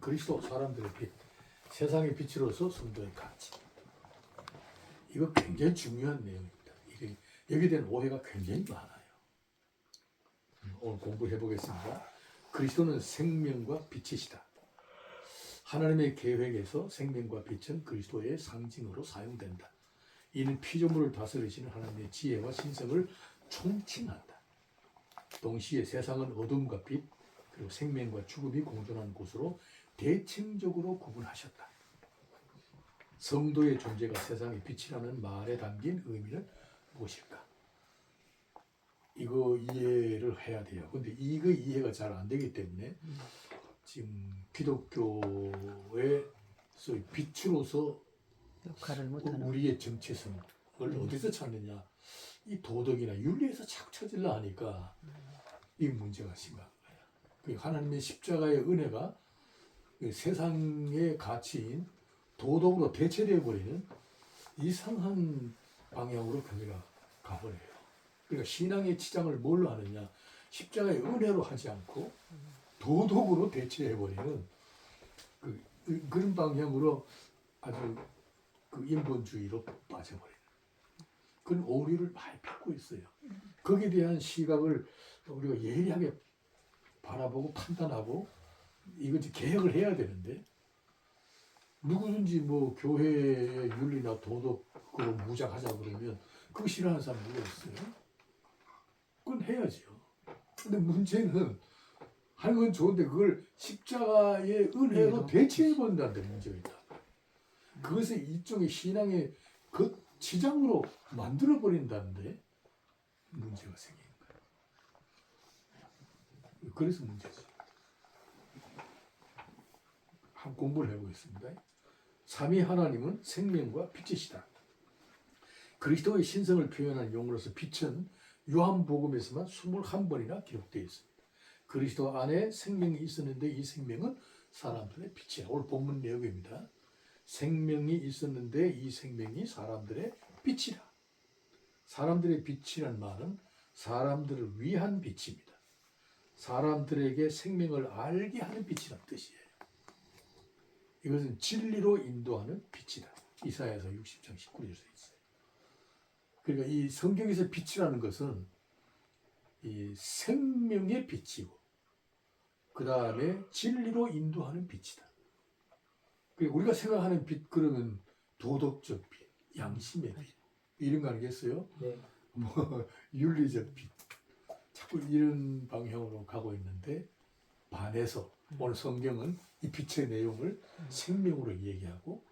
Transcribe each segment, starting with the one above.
그리스도 사람들의 빛, 세상의 빛으로서 성도의 가치. 이거 굉장히 중요한 내용입니다. 이게 여기에 대한 오해가 굉장히 많아요. 오늘 공부해 보겠습니다. 그리스도는 생명과 빛이시다. 하나님의 계획에서 생명과 빛은 그리스도의 상징으로 사용된다. 이는 피조물을 다스리시는 하나님의 지혜와 신성을 총칭한다. 동시에 세상은 어둠과 빛, 그리고 생명과 죽음이 공존하는 곳으로 대칭적으로 구분하셨다. 성도의 존재가 세상의 빛이라는 말에 담긴 의미는 무엇일까? 이거 이해를 해야 돼요. 근데 이거 이해가 잘 안 되기 때문에 지금 기독교의 소위 빛으로서 역할을 못하는 우리의 정체성을 어디서 찾느냐? 이 도덕이나 윤리에서 자꾸 찾으려 하니까 이 문제가 심각한 거야. 그 하나님의 십자가의 은혜가 세상의 가치인 도덕으로 대체되어 버리는 이상한 방향으로 교회가 가버려요. 그러니까 신앙의 치장을 뭘로 하느냐? 십자가의 은혜로 하지 않고 도덕으로 대체해 버리는 그런 방향으로 아주 그 인본주의로 빠져버리는 그런 오류를 많이 펴고 있어요. 거기에 대한 시각을 우리가 예리하게 바라보고 판단하고 이것이 개혁을 해야 되는데 누구든지 뭐 교회의 윤리나 도덕으로 무장하자 그러면 그거 싫어하는 사람 누가 있어요? 그건 해야죠. 근데 문제는 하는 건 좋은데 그걸 십자가의 은혜로 대체해 본다는 데 문제가 있다. 그것을 일종의 신앙의 그 지장으로 만들어 버린다는데 문제가 생기는 거예요. 그래서 문제지. 한 공부를 해보겠습니다. 삼위 하나님은 생명과 빛이시다. 그리스도의 신성을 표현한 용어로서 빛은 요한복음에서만 21번이나 기록되어 있습니다. 그리스도 안에 생명이 있었는데 이 생명은 사람들의 빛이야. 오늘 본문 내용입니다. 생명이 있었는데 이 생명이 사람들의 빛이라. 사람들의 빛이란 말은 사람들을 위한 빛입니다. 사람들에게 생명을 알게 하는 빛이란 뜻이에요. 이것은 진리로 인도하는 빛이다. 이사야서 60장 19절에 있어요. 그러니까 이 성경에서 빛이라는 것은 이 생명의 빛이고 그 다음에 진리로 인도하는 빛이다. 우리가 생각하는 빛 그러면 도덕적 빛, 양심의 빛 이런 거 아니겠어요? 네. 뭐 윤리적 빛 자꾸 이런 방향으로 가고 있는데 반해서 오늘 성경은 이 빛의 내용을 생명으로 얘기하고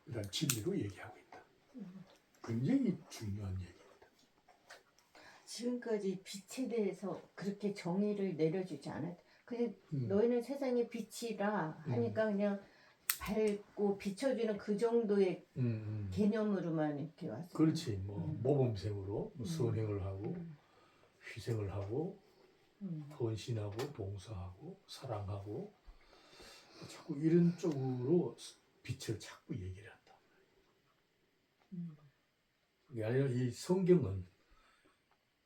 그다음 진리로 얘기하고 있다. 굉장히 중요한 얘기입니다. 지금까지 빛에 대해서 그렇게 정의를 내려주지 않았다. 그냥 너희는 세상의 빛이라 하니까 그냥 밝고 비춰주는 그 정도의 개념으로만 이렇게 왔어요. 그렇지. 뭐 모범생으로 선행을 하고 희생을 하고 헌신하고 봉사하고 사랑하고 자꾸 이런 쪽으로 빛을 자꾸 얘기를 한다. 그게 아니라 이 성경은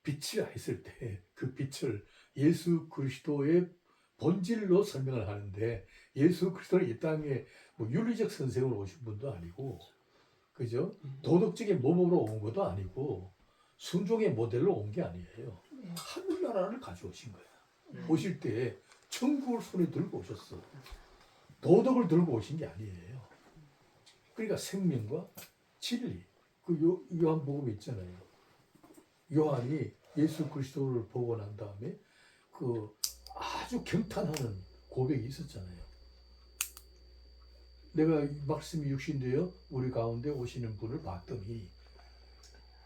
빛이라 했을 때 그 빛을 예수 그리스도의 본질로 설명을 하는데 예수 그리스도는 이 땅에 뭐 윤리적 선생으로 오신 분도 아니고 그죠? 도덕적인 모범으로 온 것도 아니고 순종의 모델로 온 게 아니에요. 하늘나라를 가져오신 거야. 오실 때 천국을 손에 들고 오셨어. 도덕을 들고 오신 게 아니에요. 그러니까 생명과 진리. 그 요한복음 있잖아요. 요한이 예수 그리스도를 보고 난 다음에 그 아주 경탄하는 고백이 있었잖아요. 내가 말씀이 육신되어 우리 가운데 오시는 분을 봤더니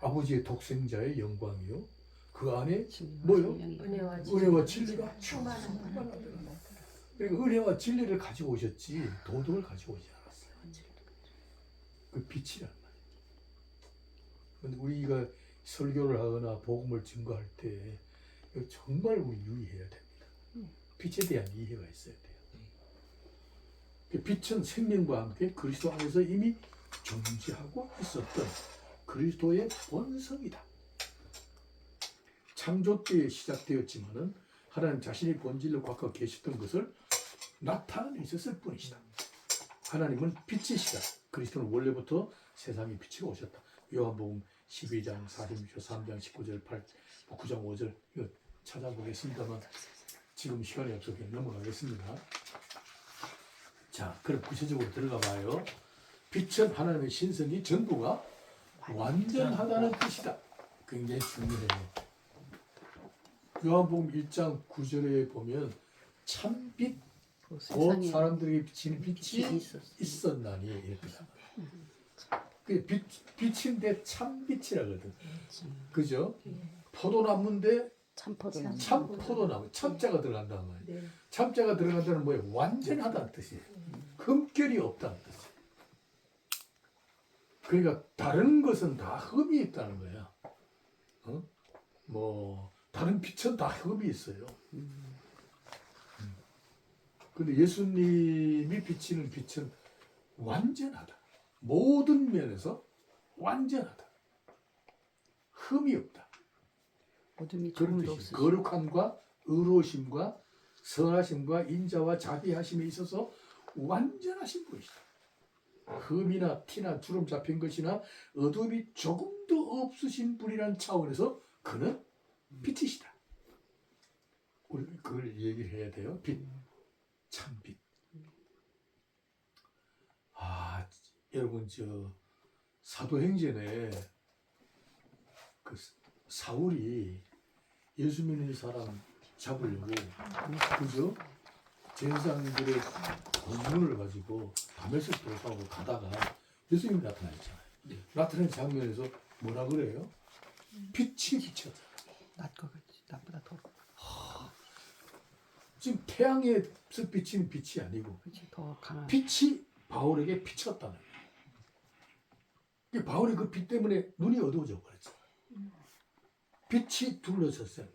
아버지의 독생자의 영광이요 그 안에 뭐요? 은혜와 진리가 충만하더라. 그러니까 은혜와 진리를 가지고 오셨지 도덕을 가지고 오지 않았어요. 그 빛이란 말이에요. 근데 우리가 설교를 하거나 복음을 증거할 때 정말 우리 유의해야 됩니다. 빛에 대한 이해가 있어야 돼요. 빛은 생명과 함께 그리스도 안에서 이미 존재하고 있었던 그리스도의 본성이다. 창조 때에 시작되었지만은 하나님 자신의 본질로 갖고 계셨던 것을 나타내 있었을 뿐이시다. 하나님은 빛이시다. 그리스도는 원래부터 세상에 빛으로 오셨다. 요한복음 12장 46절, 3장 19절, 9장 5절 이거 찾아보겠습니다만 지금 시간이 없어서 그냥 넘어가겠습니다. 자, 그럼 구체적으로 들어가 봐요. 빛은 하나님의 신성이 전부가 완전하다는 뜻이다. 굉장히 중요해요. 요한복음 1장 9절에 보면 참빛 곧 세상에 사람들에게 비치는 빛이 빛이 있었나니 이렇게 그 빛인데 참빛이라거든. 그죠? 포도나무인데 참포도나무. 참포도나무 참자가 들어간다는 말이에요. 네. 참자가 들어간다는 뭐예요? 완전하다는 뜻이에요. 흠결이 없다는 뜻이에요. 그러니까 다른 것은 다 흠이 있다는 거야. 어? 뭐 다른 빛은 다 흠이 있어요. 근데 예수님이 비치는 빛은 완전하다. 모든 면에서 완전하다. 흠이 없다. 어둠이 그런 조금도 뜻이 없으시고 거룩함과 의로우심과 선하심과 인자와 자비하심에 있어서 완전하신 분이시다. 흠이나 티나 주름 잡힌 것이나 어둠이 조금도 없으신 분이라는 차원에서 그는 빛이시다. 우리 그걸 얘기를 해야 돼요. 빛, 참빛. 아, 여러분 저 사도행전에 그 사울이 예수 믿는 사람 잡으려고 그죠? 제사장들의 권문을 가지고 다메섹 도사하고 가다가 예수님이 나타나셨잖아요. 나타난 장면에서 뭐라 그래요? 빛이 비쳤다. 낮과 같이 나보다 더 지금 태양에서 비치는 빛이 아니고 그치, 더 강한 빛이 바울에게 비쳤다는 거예요. 바울이 그 빛 때문에 눈이 어두워져 버렸죠. 빛이 둘러섰어요.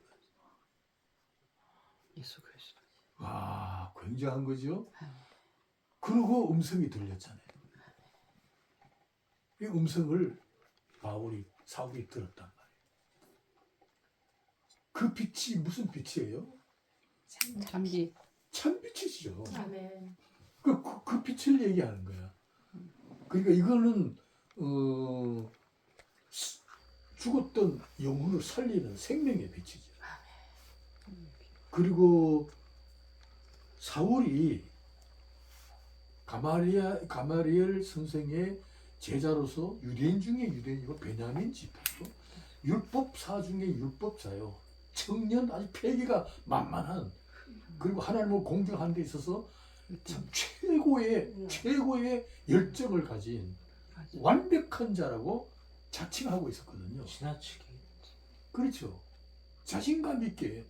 예수 그리스도. 와, 굉장한 거죠. 그리고 음성이 들렸잖아요. 이 음성을 사울이 들었단 말이에요. 그 빛이 무슨 빛이에요? 참비 참빛이죠. 아멘. 그 빛을 얘기하는 거야. 그러니까 이거는 죽었던 영혼을 살리는 생명의 빛이죠. 그리고 사울이 가마리엘 선생의 제자로서 유대인 중에 유대인이고 베냐민 지파로 율법사 중에 율법사요. 청년 아주 폐기가 만만한 그리고 하나님을 공경하는 데 있어서 참 최고의 열정을 가진 완벽한 자라고 자칭하고 있었거든요. 지나치게 그렇죠. 자신감 있게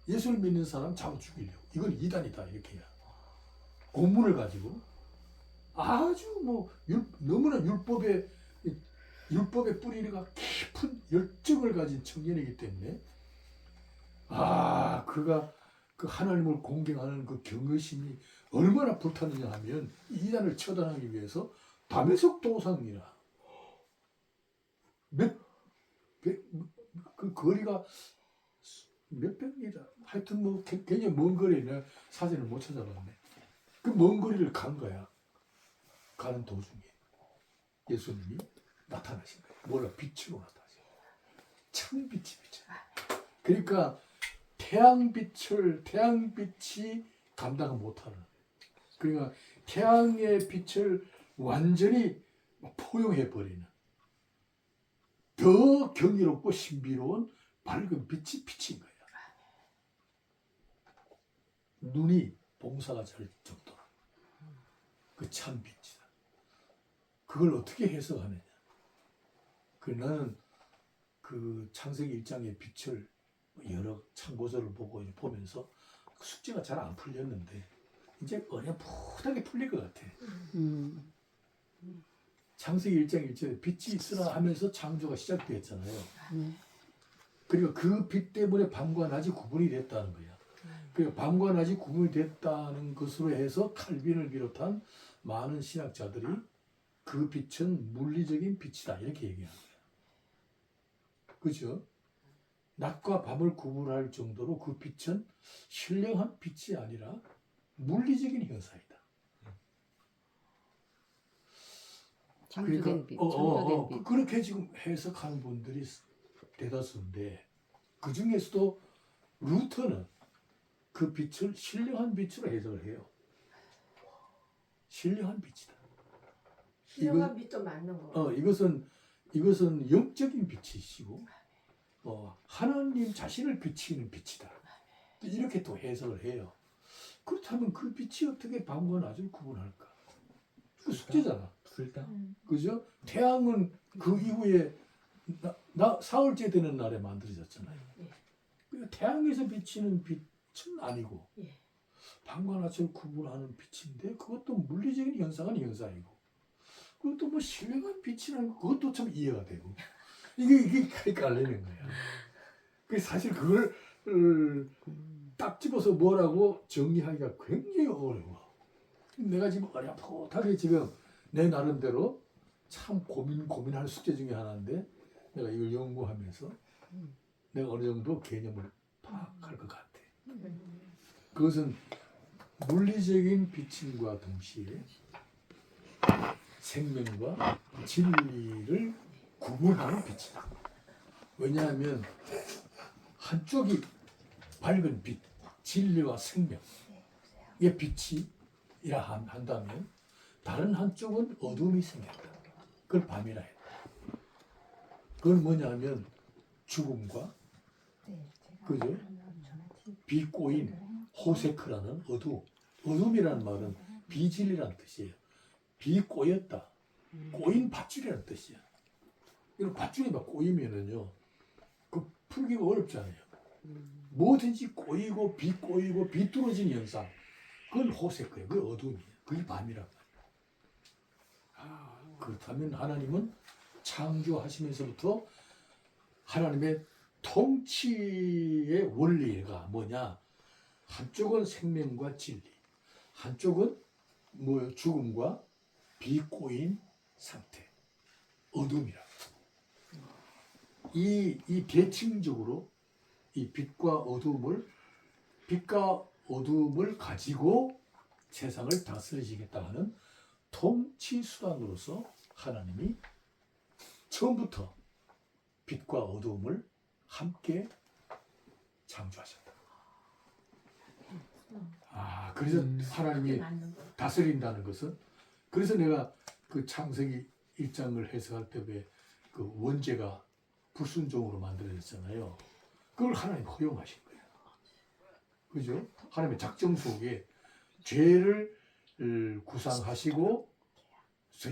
예수를 믿는 사람 잡아 죽이려고. 이건 이단이다 이렇게 해야. 고문을 가지고 아주 뭐 너무나 율법의 뿌리가 깊은 열정을 가진 청년이기 때문에 그가 그 하나님을 공경하는 그 경외심이 얼마나 불타느냐 하면 이단을 처단하기 위해서 다메섹 도상이라 그 거리가 몇백 미터 하여튼 뭐 굉장히 먼 거리에 내가 사진을 못 찾아봤네. 그 먼 거리를 간 거야. 가는 도중에 예수님이 나타나신 거예요. 몰라 빛으로 나타나신 거예요. 참빛이 비쳐. 그러니까 태양빛이 감당 못하는. 그러니까 태양의 빛을 완전히 포용해 버리는. 더 경이롭고 신비로운 밝은 빛이 비친 거야. 눈이 봉사가 될 정도로 그 참빛이다. 그걸 어떻게 해석하느냐? 나는 그 창세기 1장의 빛을 여러 참고서를 보면서 숙제가 잘 안 풀렸는데 이제 어렴풋하게 풀릴 것 같아. 창세기 1장 1절에 빛이 있으라 하면서 창조가 시작되었잖아요. 그리고 그 빛 때문에 밤과 낮이 구분이 됐다는 거야. 그리고 밤과 낮이 구분이 됐다는 것으로 해서 칼빈을 비롯한 많은 신학자들이 그 빛은 물리적인 빛이다 이렇게 얘기하는 거야. 그죠? 낮과 밤을 구분할 정도로 그 빛은 신령한 빛이 아니라 물리적인 현상이다. 창조된 빛, 그러니까 창조된 빛. 그렇게 지금 해석하는 분들이 대다수인데 그 중에서도 루터는 그 빛을 신령한 빛으로 해석을 해요. 신령한 빛이다. 신령한 빛도 맞는 거. 이것은 영적인 빛이시고 하나님 자신을 비치는 빛이다. 이렇게 또 해석을 해요. 그렇다면 그 빛이 어떻게 밤과 낮을 구분할까? 그 숙제잖아. 둘 다. 그죠? 태양은 그 이후에 사흘째 되는 날에 만들어졌잖아요. 예. 그러니까 태양에서 비치는 빛은 아니고 예. 밤과 낮을 구분하는 빛인데 그것도 물리적인 현상은 현상이고 그것도 뭐 신령한 빛이라는 거 그것도 참 이해가 되고 이게 헷갈리는 거야. 그 사실 그걸 딱 집어서 뭐라고 정리하기가 굉장히 어려워. 내가 지금 어렴풋하게 지금 내 나름대로 참 고민할 숙제 중에 하나인데 내가 이걸 연구하면서 내가 어느 정도 개념을 파악할 것 같아. 그것은 물리적인 비침과 동시에 생명과 진리를 구분하는 빛이다. 왜냐하면 한쪽이 밝은 빛, 진리와 생명, 이게 빛이라 한다면 다른 한쪽은 어둠이 생겼다. 그걸 밤이라 했다. 그건 뭐냐면 죽음과 그죠? 비꼬인 호세크라는 어둠이라는 말은 비진리라는 뜻이에요. 비꼬였다. 꼬인 밧줄이라는 뜻이야. 이런 밧줄이 막 꼬이면은요, 그 풀기가 어렵잖아요. 뭐든지 꼬이고 비꼬이고 비뚤어진 현상, 그건 호세크예요. 그게 어둠이에요. 그게 밤이란 말이에요. 그렇다면 하나님은 창조하시면서부터 하나님의 통치의 원리가 뭐냐? 한쪽은 생명과 진리, 한쪽은 죽음과 비꼬인 상태, 어둠이라. 이 대칭적으로 이 빛과 어둠을 가지고 세상을 다스리시겠다 하는 통치 수단으로서 하나님이 처음부터 빛과 어둠을 함께 창조하셨다. 그래서 하나님이 다스린다는 것은 그래서 내가 그 창세기 1장을 해석할 때 왜 그 원죄가 불순종으로 만들어졌잖아요. 그걸 하나님 허용하신 거예요. 그죠? 하나님의 작정 속에 죄를 구상하시고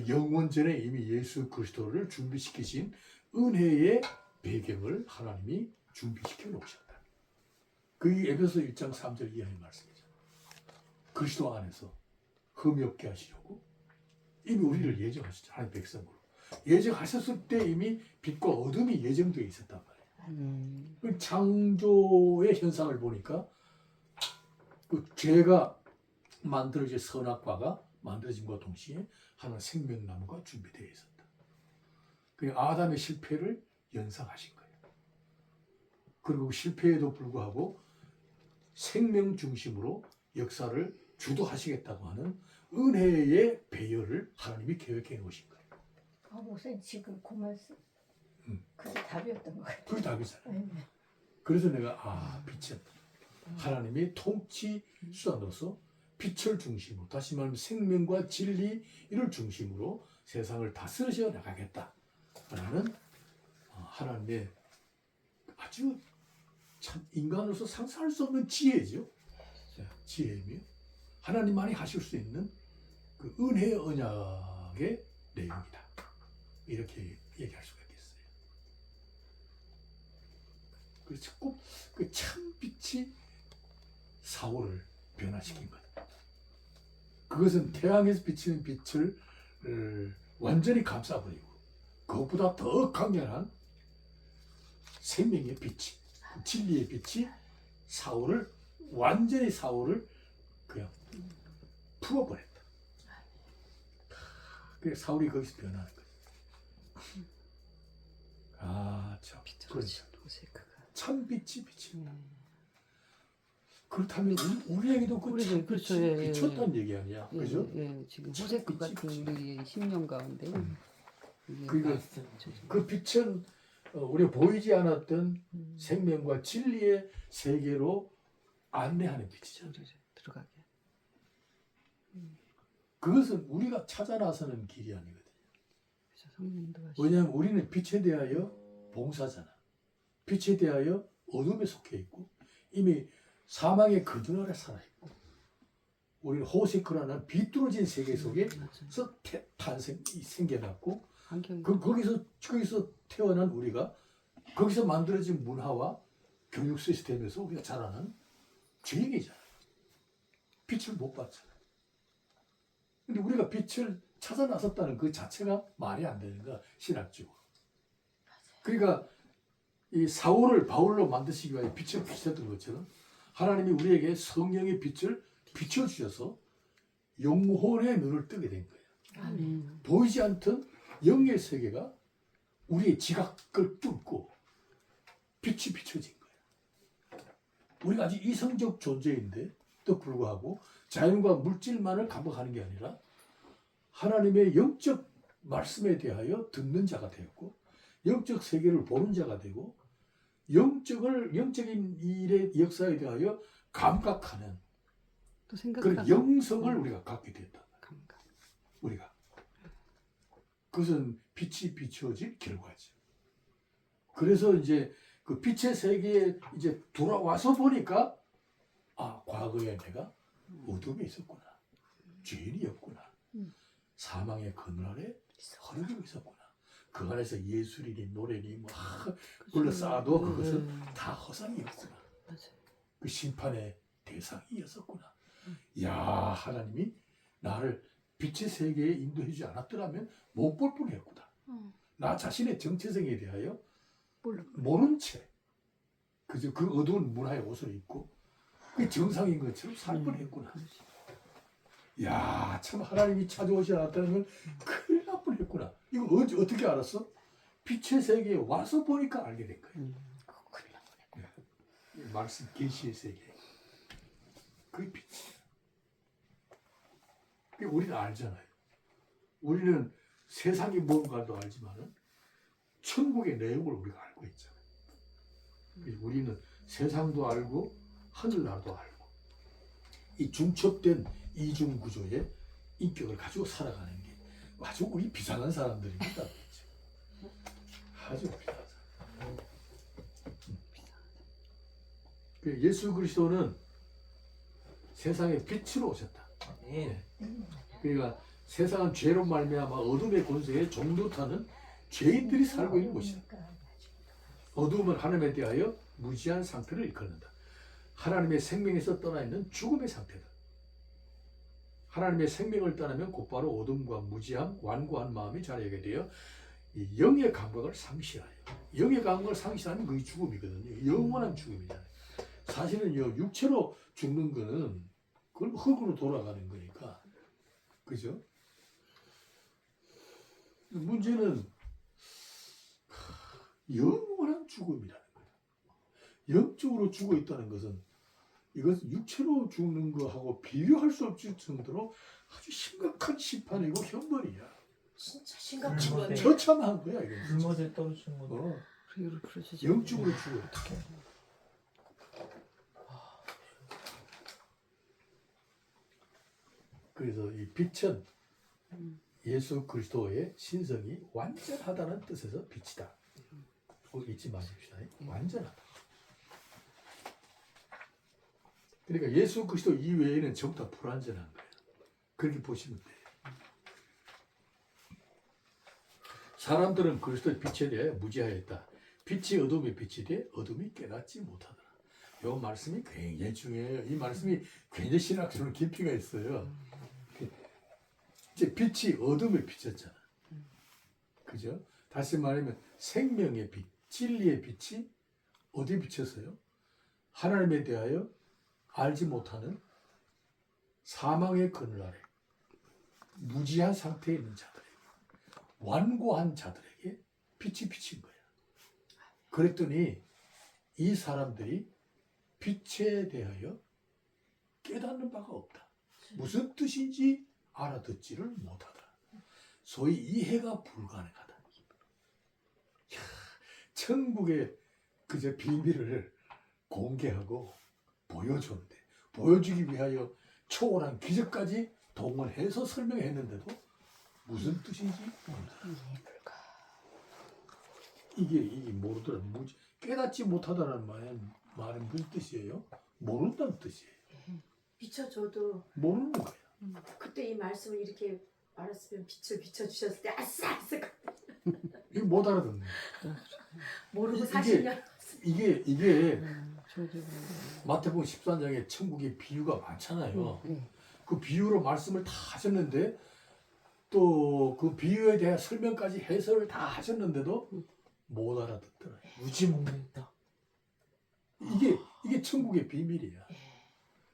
영원전에 이미 예수 그리스도를 준비시키신 은혜의 배경을 하나님이 준비시켜 놓으셨다. 그게 에베소 1장 3절 이하의 말씀이죠. 그리스도 안에서 흠이 없게 하시려고 이미 우리를 예정하셨죠. 하나님 백성으로. 예정하셨을 때 이미 빛과 어둠이 예정되어 있었단 말이에요. 창조의 현상을 보니까 그 죄가 만들어진 선악과가 만들어짐과 동시에 하나의 생명나무가 준비되어 있었다. 그리고 아담의 실패를 연상하신 거예요. 그리고 실패에도 불구하고 생명 중심으로 역사를 주도하시겠다고 하는 은혜의 배열을 하나님이 계획해 놓으신 거예요. 목사님 지금 그 말씀 그게 답이었던 것 같아요. 그게 답이잖아요. 그래서 내가 빛은 하나님의 통치 수단으로서 빛을 중심으로 다시 말하면 생명과 진리 이를 중심으로 세상을 다스리셔 나가겠다라는 하나님의 아주 참 인간으로서 상상할 수 없는 지혜죠. 지혜이며 하나님만이 하실 수 있는 그 은혜의 언약의 내용이다. 이렇게 얘기할 수가 있겠어요. 그래서 꼭 그 참빛이 사울을 변화시킨 거다. 그것은 태양에서 비치는 빛을 완전히 감싸버리고 그것보다 더 강렬한 생명의 빛이, 진리의 빛이 완전히 사울을 그냥 풀어버렸다. 그래서 사울이 거기서 변하는 거예요. 참. 그러니까. 참 빛이 비친다. 그렇다면 우리에게도 그 우리도 참 그렇죠. 빛이 예, 예, 비쳤다는 얘기 아니야, 예, 그죠? 예, 지금 참 호세급 빛이 같은 비치. 우리의 10년 가운데 이게 그러니까 저- 그 빛은 우리가 보이지 않았던 생명과 진리의 세계로 안내하는 빛이죠. 우리를 들어가게. 그것은 우리가 찾아 나서는 길이 아니거든요. 그래서 성령도 하시고. 왜냐하면 우리는 빛에 대하여 봉사잖아. 빛에 대하여 어둠에 속해 있고 이미 사망의 거듭 아래 살아 있고 우리는 호세크라는 비뚤어진 세계 속에서 맞아. 생겨났고 환경이 거기서 태어난 우리가 거기서 만들어진 문화와 교육 시스템에서 우리가 자라는 죄인이잖아요. 빛을 못 봤잖아요. 근데 우리가 빛을 찾아 나섰다는 그 자체가 말이 안 되는 거야, 신학적으로. 그러니까 이 사울을 바울로 만드시기 위해 빛을 비추셨던 것처럼 하나님이 우리에게 성령의 빛을 비춰주셔서 영혼의 눈을 뜨게 된 거예요. 보이지 않던 영의 세계가 우리의 지각을 뚫고 빛이 비춰진 거예요. 우리가 아주 이성적 존재인데도 불구하고 자연과 물질만을 감각하는 게 아니라 하나님의 영적 말씀에 대하여 듣는 자가 되었고 영적 세계를 보는 자가 되고 영적인 일의 역사에 대하여 감각하는 또 그런 생각하고 영성을 우리가 갖게 된다. 감각. 우리가 그것은 빛이 비추어진 결과죠. 그래서 이제 그 빛의 세계에 이제 돌아와서 보니까 아 과거에 내가 어둠에 있었구나, 죄인이었구나, 사망의 그늘 아래 허리고 있었구나. 그 안에서 예술이니 노래니 뭐 불러쌓아도 그것은 다 허상이었구나. 맞아. 그 심판의 대상이었었구나. 야 하나님이 나를 빛의 세계에 인도해 주지 않았더라면 못 볼 뻔했구나. 나 자신의 정체성에 대하여 모른 채 그저 그 어두운 문화의 옷을 입고 그 정상인 것처럼 살 뻔했구나. 야 참 하나님이 찾아오지 않았다는 건 큰일 날 뻔했구나. 이거 어떻게 알았어? 빛의 세계에 와서 보니까 알게 된 거예요. 큰일 날 뻔했구나. 이 말씀 계시의 세계. 그게 빛이에요. 우리는 알잖아요. 우리는 세상이 뭔가도 알지만은 천국의 내용을 우리가 알고 있잖아요. 우리는 세상도 알고 하늘나라도 알고 이 중첩된 이중 구조의 인격을 가지고 살아가는 게 아주 우리 비상한 사람들입니다. 아주 비상한 사람. 예수 그리스도는 세상의 빛으로 오셨다. 예. 그러니까 세상은 죄로 말미암아 어둠의 권세에 종노타는 죄인들이 살고 있는 곳이다. 어둠은 하나님에 대하여 무지한 상태를 일컫는다. 하나님의 생명에서 떠나 있는 죽음의 상태다. 하나님의 생명을 떠나면 곧바로 어둠과 무지함, 완고한 마음이 자리하게 되어 이 영의 감각을 상실하여 영의 감각을 상실하면 그게 죽음이거든요. 영원한 죽음이잖아요. 사실은 육체로 죽는 거는 그건 흙으로 돌아가는 거니까 그죠? 문제는 영원한 죽음이라는 거예요. 영적으로 죽어 있다는 것은 이것은 육체로 죽는 거하고 비교할 수 없을 정도로 아주 심각한 심판이고 형벌이야. 진짜 심각한 거네. 처참한 거야 이거. 불모에 떨어진 거. 그리고 부르시죠. 영적으로 죽어. 그래서 이 빛은 예수 그리스도의 신성이 완전하다는 뜻에서 빛이다. 잊지 마십시다. 완전하다. 그러니까 예수 그리스도 이외에는 전부 다 불완전한 거예요. 그렇게 보시면 돼요. 사람들은 그리스도의 빛에 대해 무지하였다. 빛이 어둠의 빛이 돼 어둠이 깨닫지 못하더라. 이 말씀이 굉장히 중요해요. 이 말씀이 굉장히 신학적으로 깊이가 있어요. 이제 빛이 어둠에 비쳤잖아. 그죠? 다시 말하면 생명의 빛, 진리의 빛이 어디에 비쳤어요? 하나님에 대하여 알지 못하는 사망의 그늘 아래 무지한 상태에 있는 자들에게, 완고한 자들에게 빛이 비친 거야. 그랬더니 이 사람들이 빛에 대하여 깨닫는 바가 없다. 무슨 뜻인지 알아듣지를 못하더라. 소위 이해가 불가능하다. 이야, 천국의 그저 비밀을 공개하고 보여줬는데 보여주기 위하여 초월한 기적까지 동원해서 설명했는데도 무슨 뜻인지 모르더라. 이게 모르더라. 뭐지? 깨닫지 못하다는 말은 무슨 뜻이에요? 모른다는 뜻이에요. 비춰줘도 모르는 거야. 그때 이 말씀을 이렇게 알았으면 빛을 비춰주셨을 때 아싸 했을 것 같아. 이게 못 알아듣는 거야. 모르고 이게- 40년 이게 저도 마태복음 13장에 천국의 비유가 많잖아요. 네. 그 비유로 말씀을 다 하셨는데 또 그 비유에 대한 설명까지 해설을 다 하셨는데도 못 알아듣더라. 무지몽매다. 이게 천국의 비밀이야.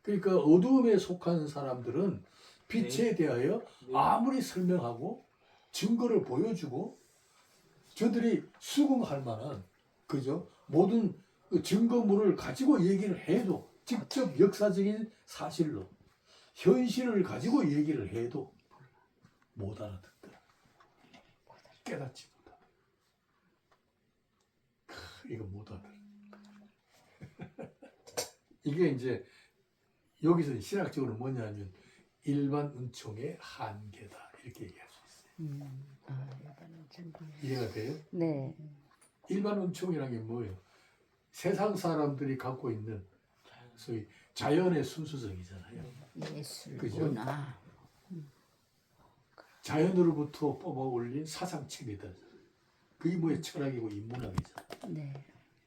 그러니까 어두움에 속한 사람들은 빛에 대하여 네. 아무리 설명하고 증거를 보여주고 저들이 수긍할 만한 그죠? 모든 그 증거물을 가지고 얘기를 해도 직접 역사적인 사실로 현실을 가지고 얘기를 해도 못 알아듣더라. 깨닫지 못하더라. 이거 못 알아들어. 이게 이제 여기서 신학적으로 뭐냐면 일반 은총의 한계다 이렇게 얘기할 수 있어요. 일반은 좀 이해가 돼요? 네. 일반 은총이라는 게 뭐예요? 세상 사람들이 갖고 있는 소위 자연의 순수성이잖아요. 예술구나. 자연으로부터 뽑아 올린 사상 체계들. 그게 뭐예요? 철학이고 인문학이잖아. 네.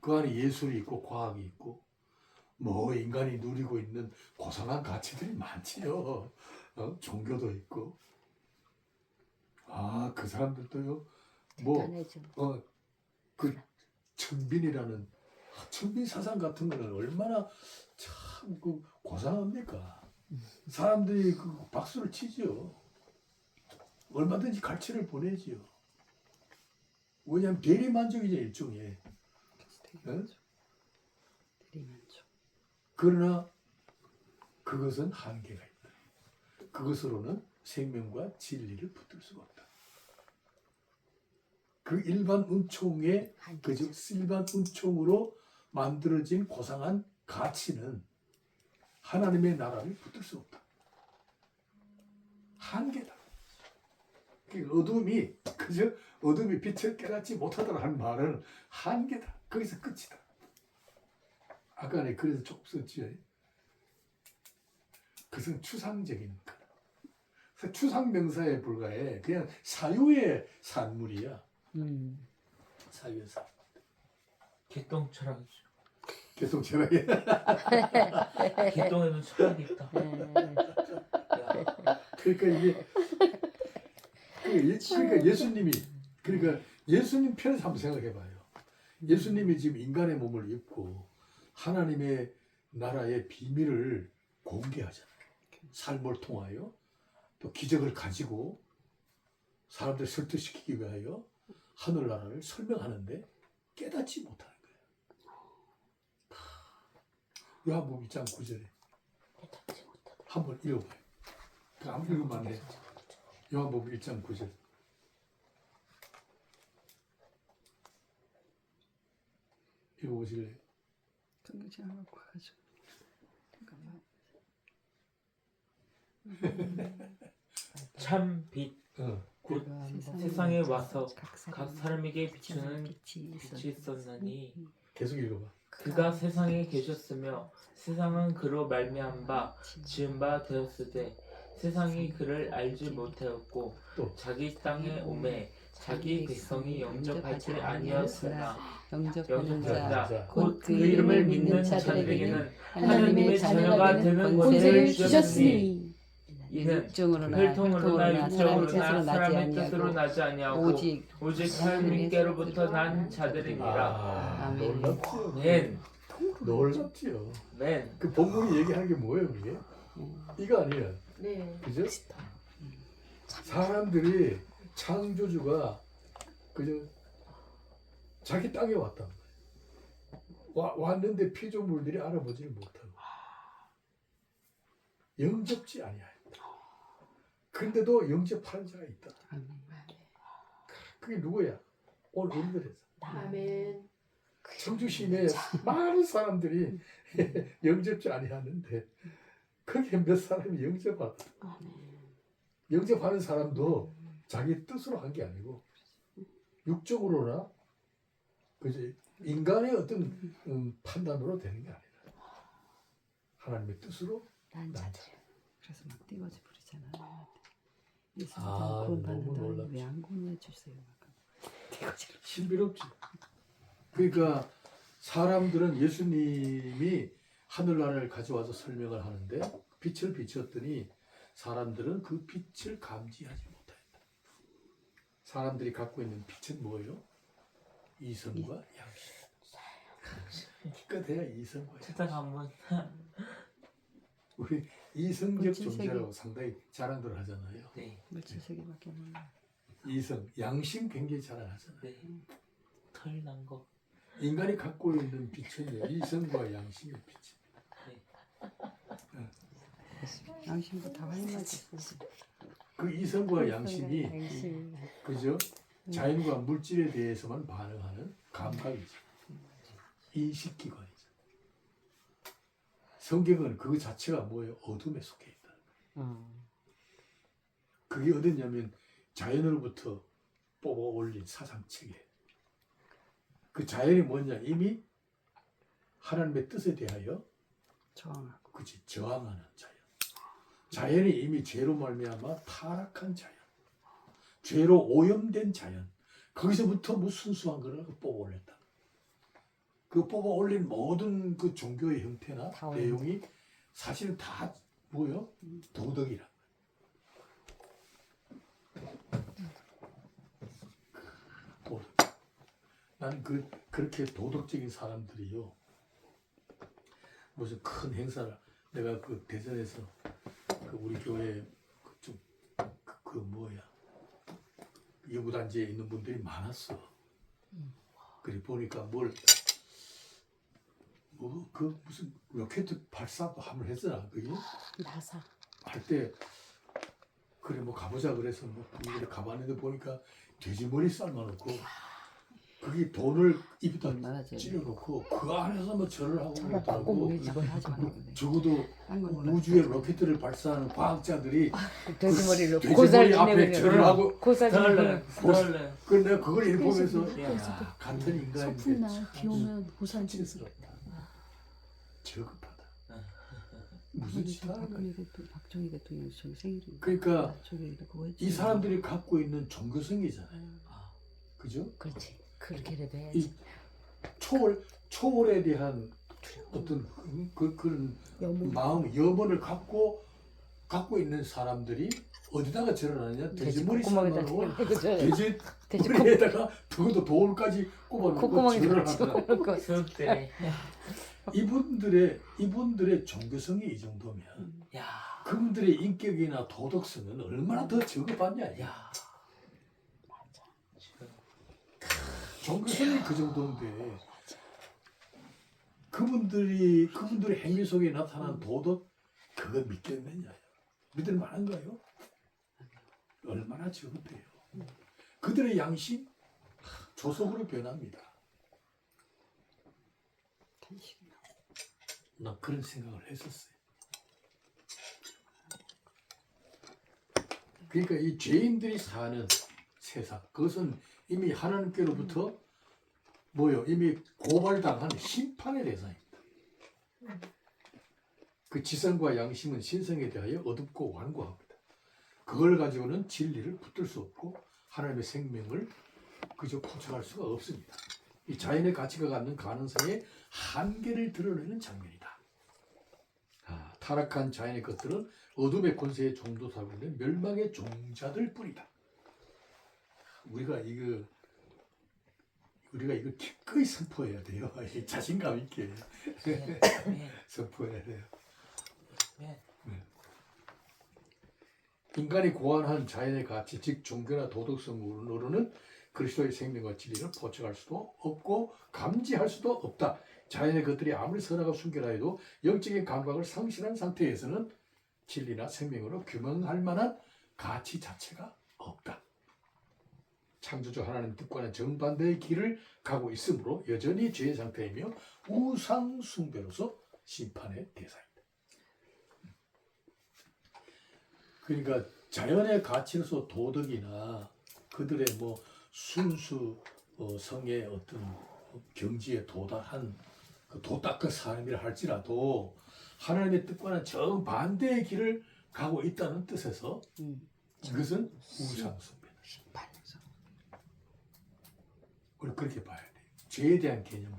그 안에 예술이 있고 과학이 있고 뭐 인간이 누리고 있는 고상한 가치들이 많지요. 종교도 있고. 아, 그 사람들도요. 대단해져. 그 천빈이라는 천빈 사상 같은 거는 얼마나 참 그 고상합니까? 사람들이 그 박수를 치죠. 얼마든지 갈채를 보내지요. 왜냐하면 대리만족이죠, 일종의. 응? 대리만족. 그러나 그것은 한계가 있다. 그것으로는 생명과 진리를 붙들 수가 없다. 그 일반 은총의 그저 일반 은총으로 만들어진 고상한 가치는 하나님의 나라를 붙들 수 없다. 한계다. 그 어둠이 그저 어둠이 빛을 깨닫지 못하더라 하는 말은 한계다. 거기서 끝이다. 아까 내가 그래서 조금 썼지요. 그것은 추상적인 것. 그래서 추상명사에 불과해. 그냥 사유의 산물이야. 사유의 산. 개똥 철학이죠. 계속 철학에. 개똥에는 철학이 있다. 야, 그러니까 이게 그러니까 예수님이 그러니까 예수님 편에서 한번 생각해봐요. 예수님이 지금 인간의 몸을 입고 하나님의 나라의 비밀을 공개하잖아요. 삶을 통하여 또 기적을 가지고 사람들 설득시키기 위하여 하늘나라를 설명하는데 깨닫지 못하는 거예요. 요한복음 1장 9절에 한번 읽어봐요. 그 한번 읽으면 해. 요한복음 1장 9절. 읽어보실래요? 성경책 하나 갖고 가가지고 잠깐만. 참 빛, 곧 세상에 와서 각 사람에게 비추는 빛이 있었나니 계속 읽어봐. 그가 세상에 계셨으며 세상은 그로 말미암은 바 지은 바 되었으되 세상이 그를 알지 못하였고 또. 자기 땅에 오매 자기 백성이 영접하지 아니었으나 영접하는 영접하자 자 곧 그 그 이름을 믿는 자들에게는 하나님의 자녀가 되는 권세를 주셨으니 이는 육정으로나 혈통으로나 사람의 육정으로나 뜻으로 나지 사람의 뜻으로 아니하고 나지 아니하고 오직 오직 하나님께로부터 난 자들이니라. 아멘. 놀랍지요. 맨, 놀랍지요. 맨. 그 본문이 얘기하는 게 뭐예요, 그게? 이거 아니에요. 네. 그죠? 사람들이 창조주가 그저 자기 땅에 왔단 말이에요. 왔는데 피조물들이 알아보지를 못하고 영접지 아니하였다. 근데도 영접하는 자가 있다. 아멘. 그게 누구야? 오늘 우리들에서 아멘. 청주시내 많은 사람들이 영접지 아니하는데 거기에 몇 사람이 영접하다. 영접하는 사람도 자기 뜻으로 한 게 아니고 육적으로나 그지 인간의 어떤 판단으로 되는 게 아니라 하나님의 뜻으로 난 난자. 그래서 막 띄워지 부르잖아요. 예수님 아, 구원 너무 받는다는 놀랍지. 왜안 구원해 주세요? 띄워지. 신비롭지. 그러니까 사람들은 예수님이 하늘나라를 가져와서 설명을 하는데 빛을 비추었더니 사람들은 그 빛을 감지하지 못하였다. 사람들이 갖고 있는 빛은 뭐예요? 이성과 양심. 기껏해야 이성과 양심. 세상 한번 우리 이성적 물질 존재라고 상당히 자랑들 하잖아요. 네, 물질 세계밖에 몰라. 이성, 양심 굉장히 자랑하잖아요. 네. 털 난 거. 인간이 갖고 있는 빛은 이성과 양심의 빛. 양심도 다 활용하지. 그 이성과 양심이 양심. 그죠? 자연과 물질에 대해서만 반응하는 감각이죠. 인식기관이죠. 성경은 그 자체가 뭐예요? 어둠에 속해 있다. 그게 어딨냐면 자연으로부터 뽑아 올린 사상체계. 그 자연이 뭐냐? 이미 하나님의 뜻에 대하여 저항하고. 그치 저항하는 자연. 자연이 이미 죄로 말미암아 타락한 자연. 죄로 오염된 자연. 거기서부터 무슨 순수한 거를 뽑아 올렸다. 그 뽑아 올린 모든 그 종교의 형태나 다 내용이 사실은 다 뭐요? 도덕이라. 도덕. 나는 그렇게 도덕적인 사람들이요. 무슨 큰 행사를 내가 그 대전에서 그 우리 교회 그 뭐야 여구단지에 있는 분들이 많았어. 그래 보니까 그 무슨 로켓 발사도 한번 했잖아. 그게 나사. 할 때 그래 뭐 가보자 그래서 뭐 우리 가봤는데 보니까 돼지머리 삶아놓고 거기 돈을 입에다 얼마나 제 찔러놓고 그 안에서 뭐 절을 하고 저걸 그러더라고. 바꿔 먹이지. 이걸 하지 말고. 적어도 우주에 로켓들을 발사하는 과학자들이 돼지머리로 돼지머리 고사를 앞에 내밀면 절을 하고 고사 좀 덜래, 내밀면 덜래. 그 내가 그걸 읽으면서 야, 야, 같은 인간인데 소풍날 비 오면 고산 칭스럽다. 저급하다. 무슨 짓 하는 거야. 박근혜 대통령, 박정희 대통령 저기 생일인가? 그러니까 저기 그거 했죠. 이 사람들이 갖고 있는 종교성이잖아요. 그죠? 그렇지. 그렇게 이 해야지. 초월에 대한 어떤 그런 마음, 염원을 갖고 있는 사람들이 어디다가 절을 하느냐? 돼지머리 콧구멍에다 삶아놓은 그죠? 돼지 머리에다가 적어도 돌까지 꼽아놓고 콧구멍에다 절을 하더라. 집어넣고 수업때 이분들의 종교성이 이 정도면 야, 그분들의 인격이나 도덕성은 얼마나 더 저급하냐? 야. 종교성이 그 정도인데 그분들의 행위 속에 나타난 도덕 그거 믿겠느냐? 믿을 만한가요? 얼마나 저급해요. 그들의 양심 조속으로 변합니다. 나 그런 생각을 했었어요. 그러니까 이 죄인들이 사는 세상 그것은 이미 하나님께로부터 뭐요? 이미 고발당한 심판의 대상입니다. 그 지성과 양심은 신성에 대하여 어둡고 완고합니다. 그걸 가지고는 진리를 붙들 수 없고 하나님의 생명을 그저 포착할 수가 없습니다. 이 자연의 가치가 갖는 가능성의 한계를 드러내는 장면이다. 타락한 자연의 것들은 어둠의 권세의 종도 살고 있는 멸망의 종자들 뿐이다. 우리가 이거 기꺼이 선포해야 돼요. 자신감 있게 선포해야 돼요. 인간이 고안한 자연의 가치, 즉 종교나 도덕성으로는 그리스도의 생명과 진리를 포착할 수도 없고 감지할 수도 없다. 자연의 것들이 아무리 선하고 순결하여도 영적인 감각을 상실한 상태에서는 진리나 생명으로 규명할 만한 가치 자체가 없다. 창조주 하나님 뜻과는 정반대의 길을 가고 있으므로 여전히 죄의 상태이며 우상 숭배로서 심판의 대상이다. 그러니까 자연의 가치로서 도덕이나 그들의 뭐 순수 성의 어떤 경지에 도달한 그 도닦은 사람이라 할지라도 하나님의 뜻과는 정반대의 길을 가고 있다는 뜻에서 이것은 우상 숭배다. 우리 그렇게 봐야 돼. 죄에 대한 개념을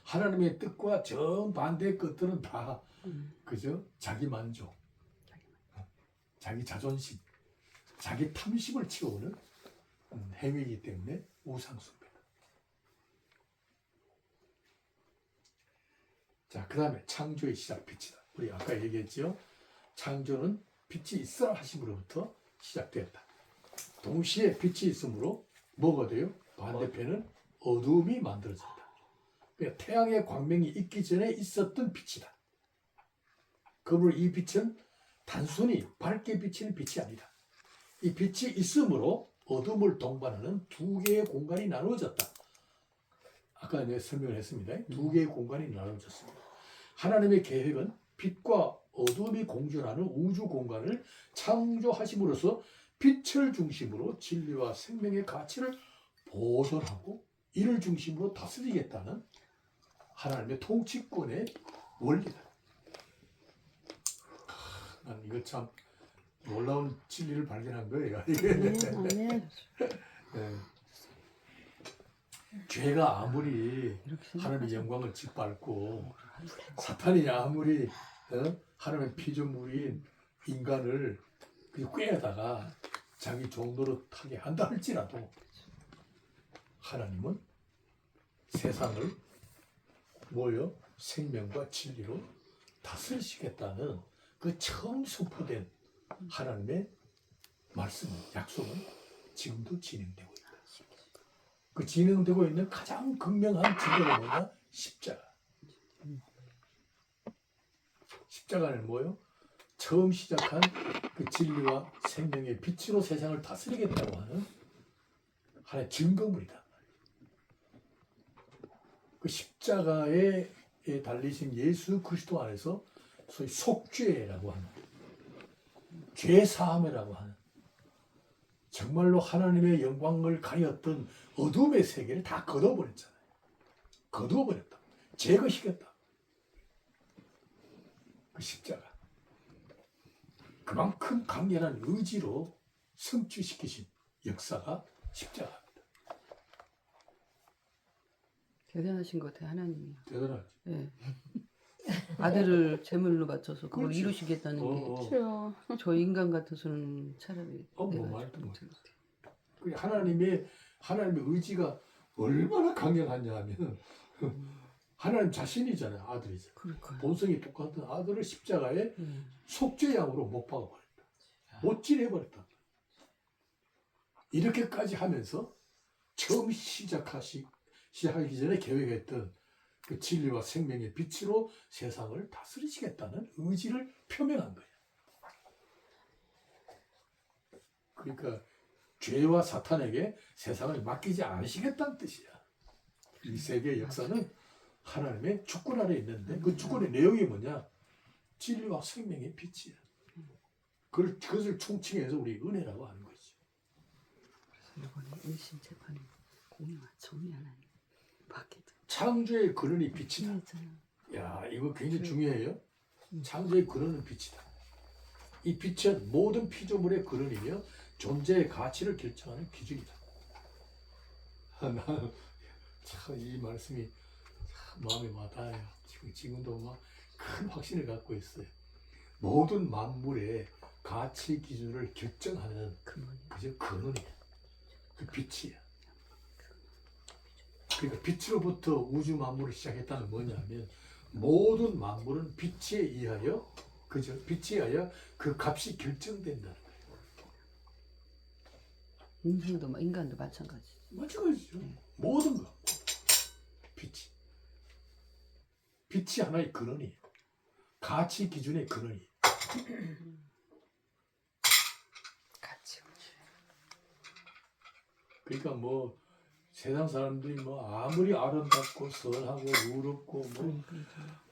하나님의 뜻과 정반대의 것들은 다 그죠? 자기 만족, 자기 자존심, 자기 탐심을 채우는 행위이기 때문에 우상 숭배다. 자, 그 다음에 창조의 시작 빛이다. 우리 아까 얘기했죠. 창조는 빛이 있어라 하심으로부터 시작되었다. 동시에 빛이 있으므로 뭐가 돼요? 반대편은 어두움이 만들어진다. 그러니까 태양의 광명이 있기 전에 있었던 빛이다. 그러므로 이 빛은 단순히 밝게 비치는 빛이 아니다. 이 빛이 있으므로 어둠을 동반하는 두 개의 공간이 나누어졌다. 아까 내가 설명을 했습니다. 두 개의 공간이 나누어졌습니다. 하나님의 계획은 빛과 어둠이 공존하는 우주 공간을 창조하심으로써 빛을 중심으로 진리와 생명의 가치를 보존하고 이를 중심으로 다스리겠다는 하나님의 통치권의 원리다. 난 이거 참 놀라운 진리를 발견한 거예요. 아멘. 네. 죄가 아무리 하나님의 영광을 짓밟고 사탄이 아무리 하나님의 피조물인 인간을 꾀다가 자기 종노릇 하게 한다 할지라도 하나님은 세상을 뭐요? 생명과 진리로 다스리시겠다는 그 처음 선포된 하나님의 말씀, 약속은 지금도 진행되고 있다. 그 진행되고 있는 가장 극명한 증거가 뭐냐? 십자가. 십자가는 뭐요? 처음 시작한 그 진리와 생명의 빛으로 세상을 다스리겠다고 하는 하나의 증거물이다. 그 십자가에 달리신 예수 그리스도 안에서 소위 속죄라고 하는 죄 사함이라고 하는 정말로 하나님의 영광을 가렸던 어둠의 세계를 다 걷어버렸잖아요. 거두어버렸다. 제거시켰다. 그 십자가. 그만큼 강렬한 의지로 성취시키신 역사가 십자가입니다. 대단하신 것 같아요, 하나님이. 대단하죠. 예. 아들을 제물로 바쳐서 그걸 그렇죠. 이루시겠다는 그렇죠. 게 저 인간 같아서는 차라리 뭐 내가 말도 좀 못해. 그 하나님의 의지가 얼마나 강력하냐 하면 하나님 자신이잖아요. 아들이잖아요. 그러니까요. 본성이 똑같은 아들을 십자가에 예. 속죄양으로 못 박아버렸다. 못 찔해버렸다. 이렇게까지 하면서 처음 시작하기 전에 계획했던 그 진리와 생명의 빛으로 세상을 다스리시겠다는 의지를 표명한 거예요. 그러니까 죄와 사탄에게 세상을 맡기지 않으시겠다는 뜻이야. 이 세계의 역사는 하나님의 주권 아래 있는데 그 주권의 내용이 뭐냐? 진리와 생명의 빛이야. 그것을 총칭해서 우리 은혜라고 하는 거지. 그래서 이번에 일심 재판에 공의와 정의 하나님 받게 창조의 근원이 빛이다. 됐잖아요. 야, 이거 굉장히 중요해요. 창조의 근원은 빛이다. 이 빛은 모든 피조물의 근원이며 존재의 가치를 결정하는 기준이다. 나는 참 이 말씀이 참 마음에 와닿아요. 지금도 막 큰 확신을 갖고 있어요. 모든 만물의 가치 기준을 결정하는 그저 근원이야. 그 빛이야. 그러니까 빛으로부터 우주 만물을 시작했다는 뭐냐면 모든 만물은 빛에 의하여 그죠? 빛에 의하여 그 값이 결정된다는 거예요. 인생도 인간도 마찬가지. 마찬가지죠. 모든 거 빛이 하나의 근원이에요. 가치 기준의 근원이에요. 그러니까 뭐 세상 사람들이 뭐 아무리 아름답고 선하고 의롭고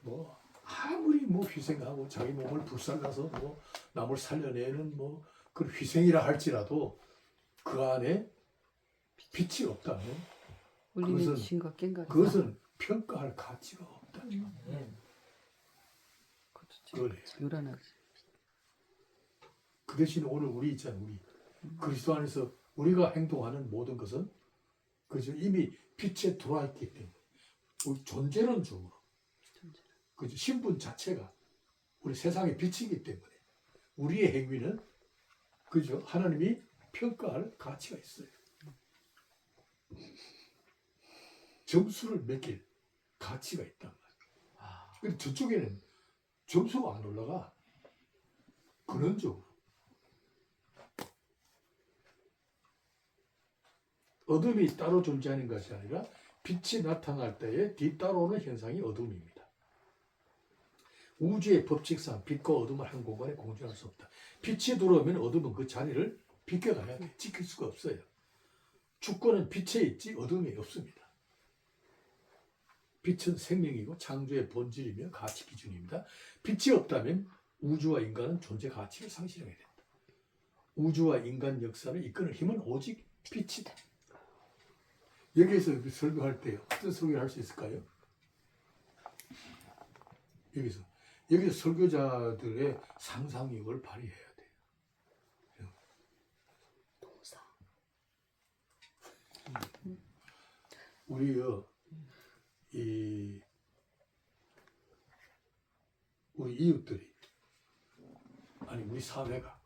뭐 아무리 뭐 희생하고 자기 몸을 불살라서 뭐 남을 살려내는 뭐 그 희생이라 할지라도 그 안에 빛이 없다면 울리는 그것은- 신과 깬가. 그것은 평가할 가치가 없다. 아멘. 그래. 요란하지. 그 대신 오늘 우리 있잖아, 우리 그리스도 안에서 우리가 행동하는 모든 것은 그죠 이미 빛에 들어와 있기 때문에 우리 존재론적으로 그죠 신분 자체가 우리 세상의 빛이기 때문에 우리의 행위는 그죠 하나님이 평가할 가치가 있어요. 점수를 매길 가치가 있단 말이에요. 근데 저쪽에는 점수가 안 올라가. 근원적으로. 어둠이 따로 존재하는 것이 아니라 빛이 나타날 때에 뒤따라오는 현상이 어둠입니다. 우주의 법칙상 빛과 어둠은 한 공간에 공존할 수 없다. 빛이 들어오면 어둠은 그 자리를 비켜가야 돼. 지킬 수가 없어요. 주권은 빛에 있지 어둠에 없습니다. 빛은 생명이고 창조의 본질이며 가치 기준입니다. 빛이 없다면 우주와 인간은 존재 가치를 상실하게 된다. 우주와 인간 역사를 이끄는 힘은 오직 빛이다. 여기에서 설교할 때 어떤 설교를 할 수 있을까요? 여기서 설교자들의 상상력을 발휘해야 돼요. 동사. 우리 이웃들이 아니 우리 사회가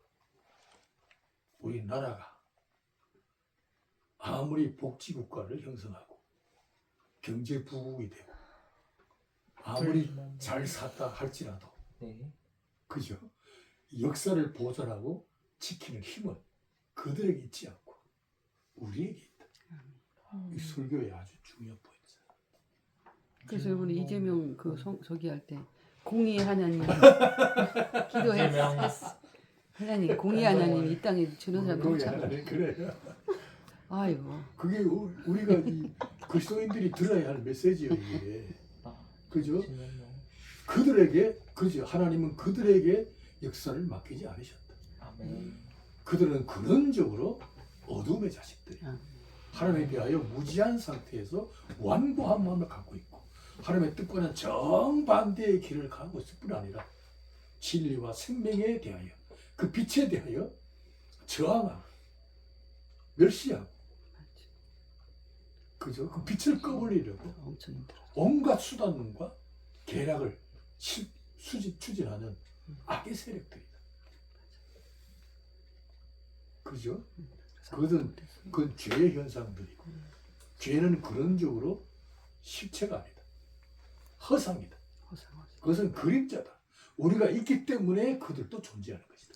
우리 나라가 아무리 복지국가를 형성하고 경제 부국이 되고 아무리 잘 샀다 할지라도 네. 그죠? 역사를 보존하고 지키는 힘은 그들에게 있지 않고 우리에게 있다. 이 설교의 아주 중요한 포인트. 그래서 이번에 이재명 그 저기 할 때 공의 하나님 기도했어. 하나님 공의 하나님 이 땅에 주는 사람 너무 참. 그래. 아이고. 그게 우리가 이 그리스도인들이 들어야 할 메시지예요 이게. 그죠? 그들에게 그죠? 하나님은 그들에게 역사를 맡기지 않으셨다. 아멘. 그들은 근원적으로 어둠의 자식들이야. 하나님에 대하여 무지한 상태에서 완고한 마음을 갖고 있고 하나님의 뜻과는 정반대의 길을 가고 있을 뿐 아니라 진리와 생명에 대하여 그 빛에 대하여 저항하고 멸시하고 그죠? 그 빛을 꺼버리려고 엄청 힘들어. 온갖 수단과 계략을 추진하는 악의 세력들이다. 그죠? 그건 죄의 현상들이고 죄는 근원적으로 실체가 아니다. 허상이다. 그것은 그림자다. 우리가 있기 때문에 그들도 존재하는 것이다.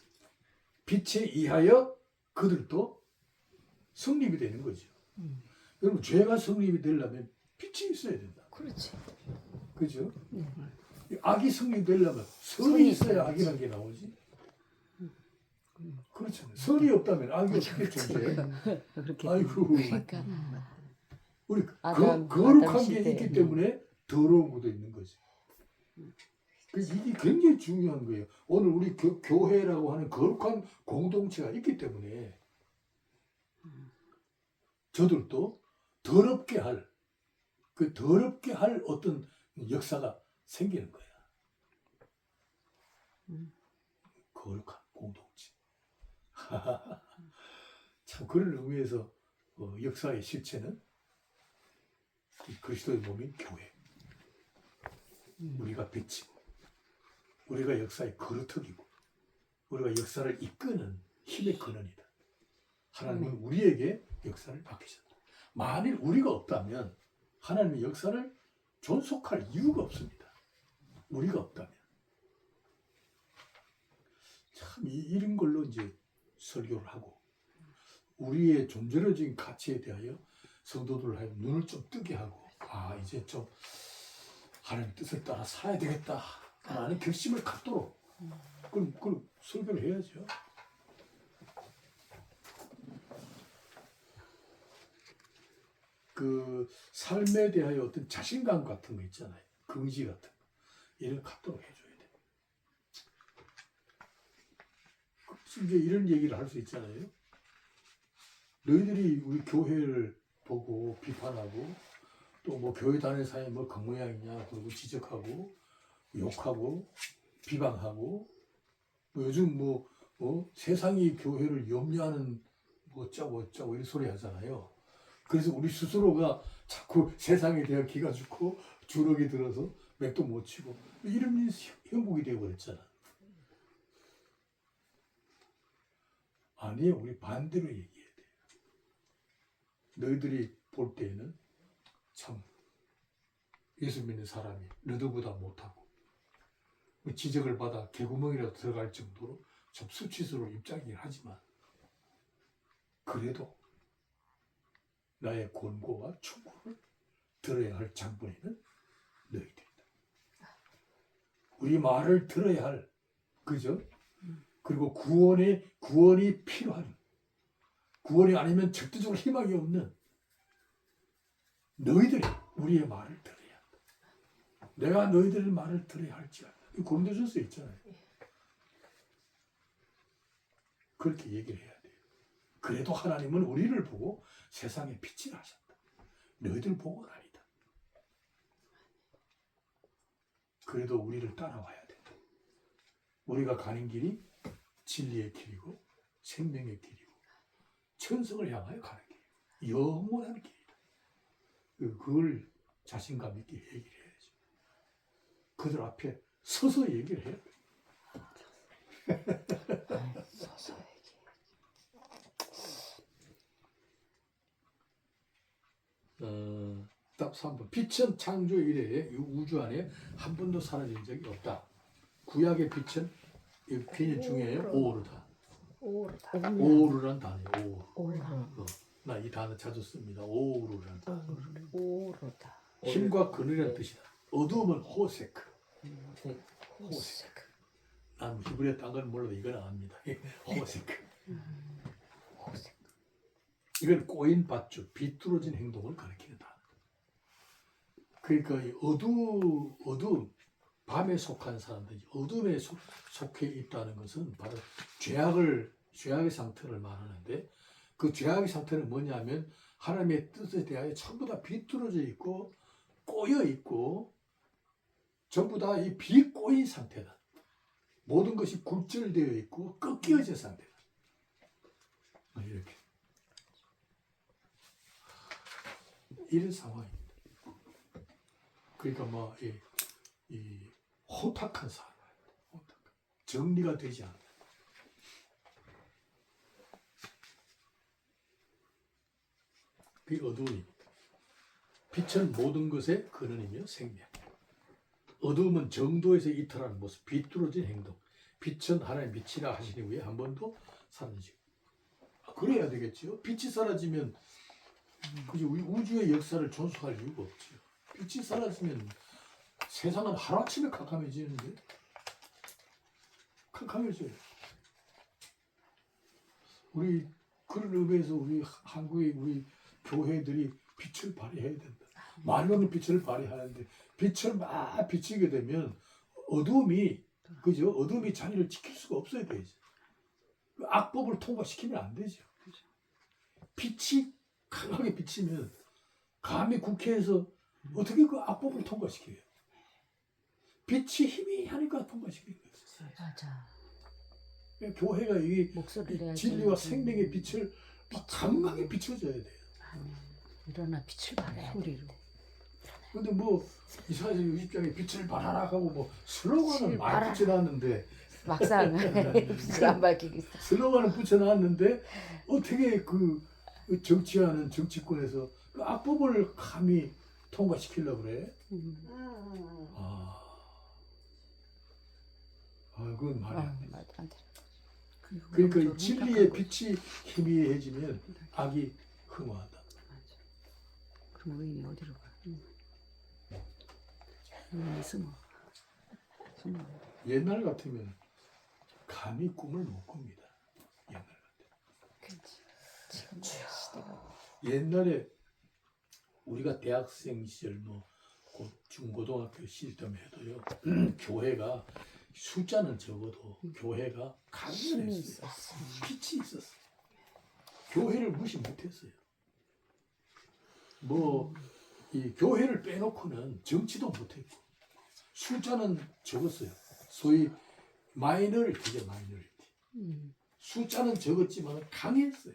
빛에 의하여 그들도 성립이 되는 거죠. 여러분 죄가 성립이 되려면 빛이 있어야 된다. 그렇지. 그죠? 악이 성립되려면 선이 있어야 악이라는 게 나오지. 그렇죠. 선이 없다면 악이 어떻게 존재해? 그렇게. 아이고. 그러니까 우리 아담 거룩한 게 시대. 있기 때문에 더러운 것도 있는 거지. 이게 굉장히 중요한 거예요. 오늘 우리 교회라고 하는 거룩한 공동체가 있기 때문에 저들도 더럽게 할 어떤 역사가 생기는 거야. 거룩한 공동체. 참 그런 의미에서 역사의 실체는 이 그리스도의 몸인 교회. 우리가 빛이고 우리가 역사의 거루터기고 우리가 역사를 이끄는 힘의 근원이다. 하나님은 우리에게 역사를 맡기셨다. 만일 우리가 없다면 하나님의 역사를 존속할 이유가 없습니다. 우리가 없다면. 참 이런 걸로 이제 설교를 하고 우리의 존재론적인 가치에 대하여 성도들을 하여 눈을 좀 뜨게 하고 이제 좀 하나님의 뜻을 따라 살아야 되겠다 라는 결심을 갖도록 그럼 설교를 해야죠. 그 삶에 대하여 어떤 자신감 같은 거 있잖아요. 긍지 같은 거. 이런 거 갖도록 해줘야 돼. 심지어 이런 얘기를 할 수 있잖아요. 너희들이 우리 교회를 보고 비판하고 또 뭐 교회 다니는 사람이 뭐 그 모양이냐 그러고 지적하고 욕하고 비방하고 뭐 요즘 세상이 교회를 염려하는 뭐 어쩌고 이런 소리 하잖아요. 그래서 우리 스스로가 자꾸 세상에 대한 기가 죽고 주눅이 들어서 맥도 못 치고 이런 형국이 되어버렸잖아. 아니에요. 우리 반대로 얘기해야 돼요. 너희들이 볼 때에는 참 예수 믿는 사람이 너희들보다 못하고 지적을 받아 개구멍이라도 들어갈 정도로 좀 수치스러운 입장이긴 하지만 그래도 나의 권고와 충고를 들어야 할 장본인은 너희들이다. 우리 말을 들어야 할, 그죠? 그리고 구원이 필요한, 구원이 아니면 절대적으로 희망이 없는 너희들이 우리의 말을 들어야 한다. 내가 너희들의 말을 들어야 할지라도. 고린도전서 있잖아요. 그렇게 얘기를 해야 돼요. 그래도 하나님은 우리를 보고 세상에 빛을 하셨다. 너희들 보고는 아니다. 그래도 우리를 따라와야 된다. 우리가 가는 길이 진리의 길이고 생명의 길이고 천성을 향하여 가는 길이고 영원한 길이다. 그걸 자신감 있게 얘기를 해야죠. 그들 앞에 서서 얘기를 해야 돼. 서서 얘기. 답 3번. 빛은 창조 이래에 이 우주 안에 한 번도 사라진 적이 없다. 구약의 빛은 이 개념 중에 오르다. 오르다. 오르란 단어예요. 오르다. 나 이 단어 자주 씁니다. 오르란 단어. 오르다. 힘과 그늘이란 뜻이다. 어두움은 호세크. 호세크. 난 히브리어 딴 건 몰라도 이건 압니다. 호세크. 호세크. 이건 꼬인 밧줄, 비뚤어진 행동을 가리키는 단어. 그러니까 이 어두움, 밤에 속한 사람들이 어둠에 속해 있다는 것은 바로 죄악의 상태를 말하는데 그 죄악의 상태는 뭐냐면 하나님의 뜻에 대하여 전부 다 비뚤어져 있고 꼬여 있고 전부 다 이 비꼬인 상태다. 모든 것이 굴절되어 있고 꺾여진 상태다. 이렇게. 이런 상황입니다. 그러니까 이 호탁한 사람, 정리가 되지 않는. 그게 어두움입니다. 빛은 모든 것의 근원이며 생명. 어두움은 정도에서 이탈하는 모습, 비뚤어진 행동. 빛은 하나의 빛이라 하신 후에 한 번도 사라지고. 그래야 되겠지요. 빛이 사라지면 그지 우리 우주의 역사를 존속할 이유가 없지요. 빛이 사라지면 세상은 하루아침에 캄캄해지는데 캄캄해져요. 우리 그런 의미에서 우리 한국의 우리 교회들이 빛을 발휘해야 된다. 많은 빛을 발휘하는데 빛을 막 비치게 되면 어두움이 그죠? 어두움이 자리를 지킬 수가 없어야 되죠. 악법을 통과시키면 안 되죠. 빛이 강하게 비치면 감히 국회에서 어떻게 그 악법을 통과시켜요? 빛이 힘이 하니까 통과시키는 거예요. 맞아. 교회가 이 목소리를 진리와 생명의 빛을 강하게 비춰줘야 돼요. 일어나 빛을 발해야 소리로. 근데 이사야서 60장에 빛을 발하라 하고 슬로건을 빛을 많이 발하라. 붙여놨는데 막상 빛을 안 밝히고 있어. 슬로건을 붙여놨는데 어떻게 그 정치하는 정치권에서 그 악법을 감히 통과시키려고 그래? 그건 말이 안 돼. 말도 안 돼. 그러니까 이 진리의 빛이 희미해지면 악이 흥화한다. 그럼 의인이 어디로 가? 의인이 숨어. 옛날 같으면 감히 꿈을 못 꿉니다. 옛날 같으면. 지금 시대가 옛날에 우리가 대학생 시절 뭐 중고등학교 시절 때만 해도요 교회가 숫자는 적어도 교회가 힘이 강렬했어요. 있었어. 빛이 있었어. 교회를 무시 못했어요. 뭐 이 교회를 빼놓고는 정치도 못했고 숫자는 적었어요. 소위 마이너리티죠, 마이너리티. 숫자는 적었지만 강했어요.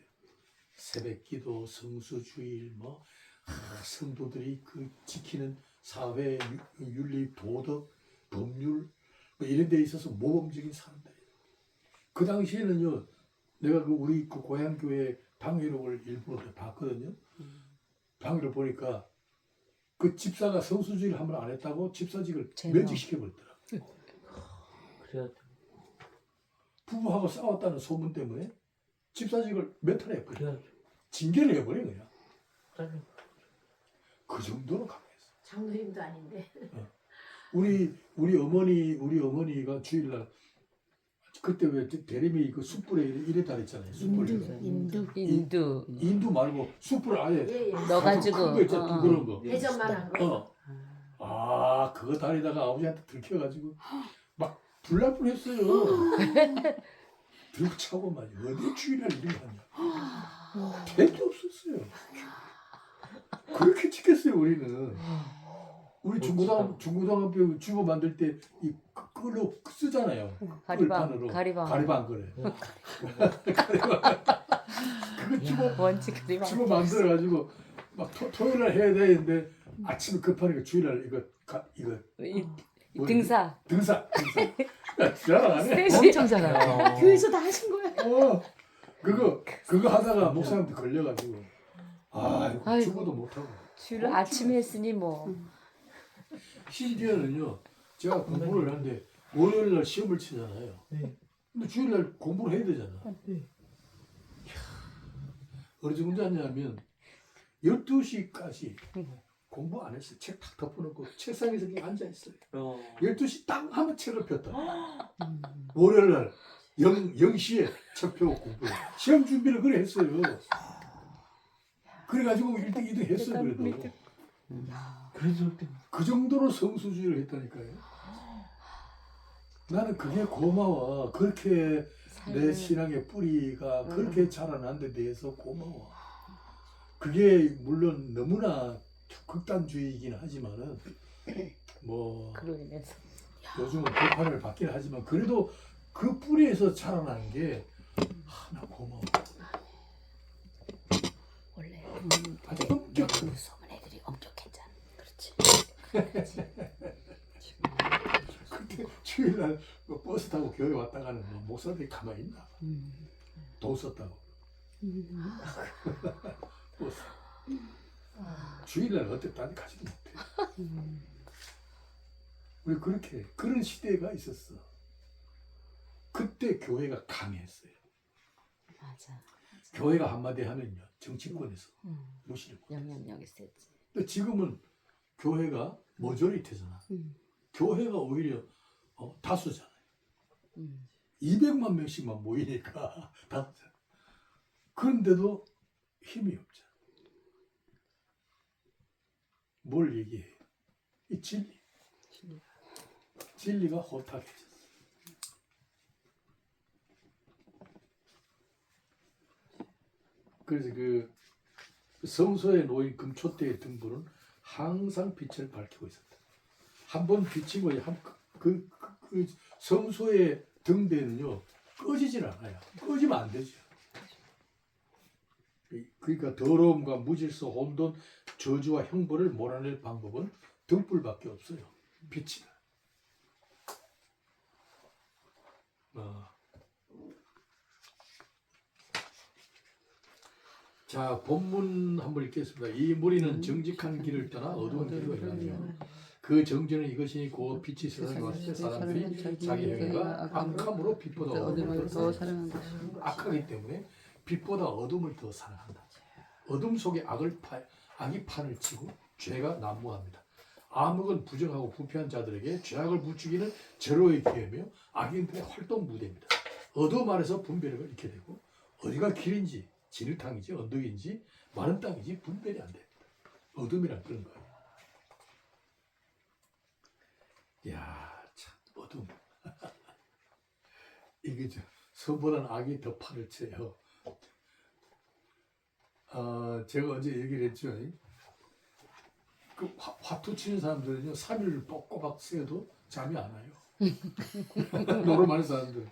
새벽기도, 성수주일, 뭐 성도들이 그 지키는 사회 윤리, 도덕, 법률 뭐 이런 데 있어서 모범적인 사람들이에요. 그 당시에는요, 내가 우리 그 고향 교회 방해록을 일부러 봤거든요. 방해록 보니까 그 집사가 성수주의를 한번 안 했다고 집사직을 제명. 면직시켜버렸더라. 그래야 부부하고 싸웠다는 소문 때문에 집사직을 면탈해버려. 그래야 징계를 해버려 그냥. 잘려. 그 정도로 강했어. 장로님도 아닌데. 우리 어머니가 주일날 그때 왜 대림이 그 숯불에 이래 달했잖아요. 숯불에. 인두 말고 숯불을 아예 예, 예. 넣어가지고, 큰 거 있잖아, 그런 거. 대전만 한 거. 그거 다니다가 아버지한테 들켜가지고 막 불날 뻔했어요. 들고 차고 말이야. 어디 주일날 이런 거 하냐. 대도 없었어요. 그렇게 지켰어요 우리는. 우리 중고등학교 주부 만들 때 이 끌로 쓰잖아요. 끌판으로. 가리방 그래. 그거 원칙 가리방. 주부 만들어가지고 막 토요일날 해야 되는데 아침에 급하니까 주일날 이거 등사. 등사. 잘하네. 엄청 잘하네. 교회에서 다 하신 거야. 그거 하다가 목사님한테 걸려가지고 아이고. 주부도 못하고. 주로 아침에 했으니 뭐. 심지어는요, 제가 공부를 하는데 월요일날 시험을 치잖아요. 네. 근데 주일날 공부를 해야 되잖아. 네. 어느 정도 하냐면 12시까지 공부 안 했어요. 책 탁 덮어놓고 책상에서 그냥 앉아있어요. 12시 딱 하면 책을 폈다. 월요일날 0시에 책 펴고 공부해. 시험 준비를 그래 했어요. 그래가지고 1등, 2등 했어요. 그래도. 그래서 그 정도로 성수주의를 했다니까요. 나는 그게 고마워. 그렇게 내 신앙의 뿌리가 그렇게 자라난 데 대해서 고마워. 그게 물론 너무나 극단주의이긴 하지만은 뭐 그로 인해서. 요즘은 비판을 받긴 하지만 그래도 그 뿌리에서 자라나는 게 나 고마워. 원래 아주 엄격한. 무서운 애들이 엄격했잖아. 그렇지. 그때 주일날 뭐 버스 타고 교회 왔다 가는 뭐 목사들이 가만히 있나? 돈 썼다고. 버스. 주일날 어땠다니 가지도 못해. 우리 그렇게 그런 시대가 있었어. 그때 교회가 강했어요. 맞아. 교회가 한마디 하면요 정치권에서 무시를 못. 영향력이 세지. 근데 지금은 교회가 머저리티잖아. 교회가 오히려 다수잖아요. 200만 명씩만 모이니까 다수잖아. 그런데도 힘이 없잖아. 뭘 얘기해? 이 진리. 진리가 호탁해졌어. 그래서 그 성소에 놓인 금촛대의 등불은 항상 빛을 밝히고 있었다. 한번 비치고 그 성소의 등대는요 꺼지질 않아요. 꺼지면 안 되죠. 그러니까 더러움과 무질서, 혼돈, 저주와 형벌을 몰아낼 방법은 등불밖에 없어요. 빛이다. 자, 본문 한번 읽겠습니다. 이 무리는 정직한 길을 떠나 어두운 길로 행하며 그 정죄는 이것이 곧 빛이 세상에 왔을 때 사람들이 자기 행위가 악함으로 빛보다 어둠을 더 사랑한 것이. 악하기 때문에 빛보다 어둠을 더 사랑한다. 어둠 속에 악이 판을 치고 죄가 난무합니다. 암흑은 부정하고 부패한 자들에게 죄악을 부추기는 제로의 기회며 악인들의 활동 무대입니다. 어둠 안에서 분별을 잃게 되고 어디가 길인지 진흙탕인지 언덕인지 마른 땅인지 분별이 안 됩니다. 어둠이란 그런 거예요. 야, 참 어둠. 이게 선보다는 악이 더 팔을 쳐요. 제가 언제 얘기를 했죠. 그 화투 치는 사람들은요 3일을 꼬박 새도 잠이 안 와요. 노름하는 사람들.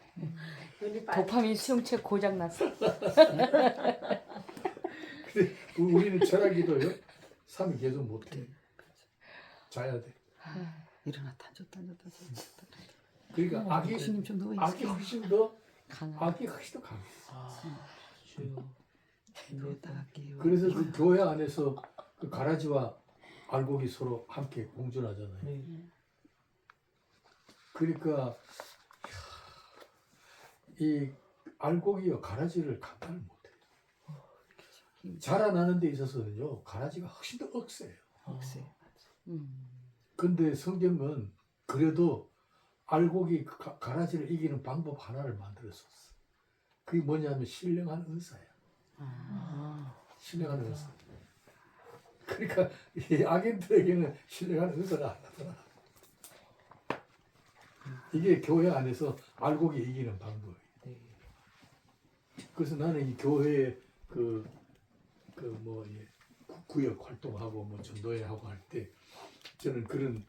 눈이 빨. 도파민 수용체 고장 났어. 근데 우리는 철학이도요 3일 계속 못해. 자야 돼. 일어나 던졌다. 그러니까 악이 주님 좀 누워 악이 있을게요. 훨씬 더 강한. 악이 훨씬 더 강해. 주여. 누웠다 갈게요. 그래서 그 교회 안에서 그 가라지와 알곡이 서로 함께 공존하잖아요. 네. 그러니까 이 알곡이요 가라지를 감당을 못해요. 자라나는 데 있어서는요 가라지가 훨씬 더 억세요. 억세. 근데 성경은 그래도 알곡이 가라지를 이기는 방법 하나를 만들었었어. 그게 뭐냐면 신령한 은사야. 신령한 은사. 그러니까 이 악인들에게는 신령한 은사가 안 나타나. 이게 교회 안에서 알곡이 이기는 방법이에요. 네. 그래서 나는 이 교회에 구역 활동하고 뭐 전도회 하고 할 때 저는 그런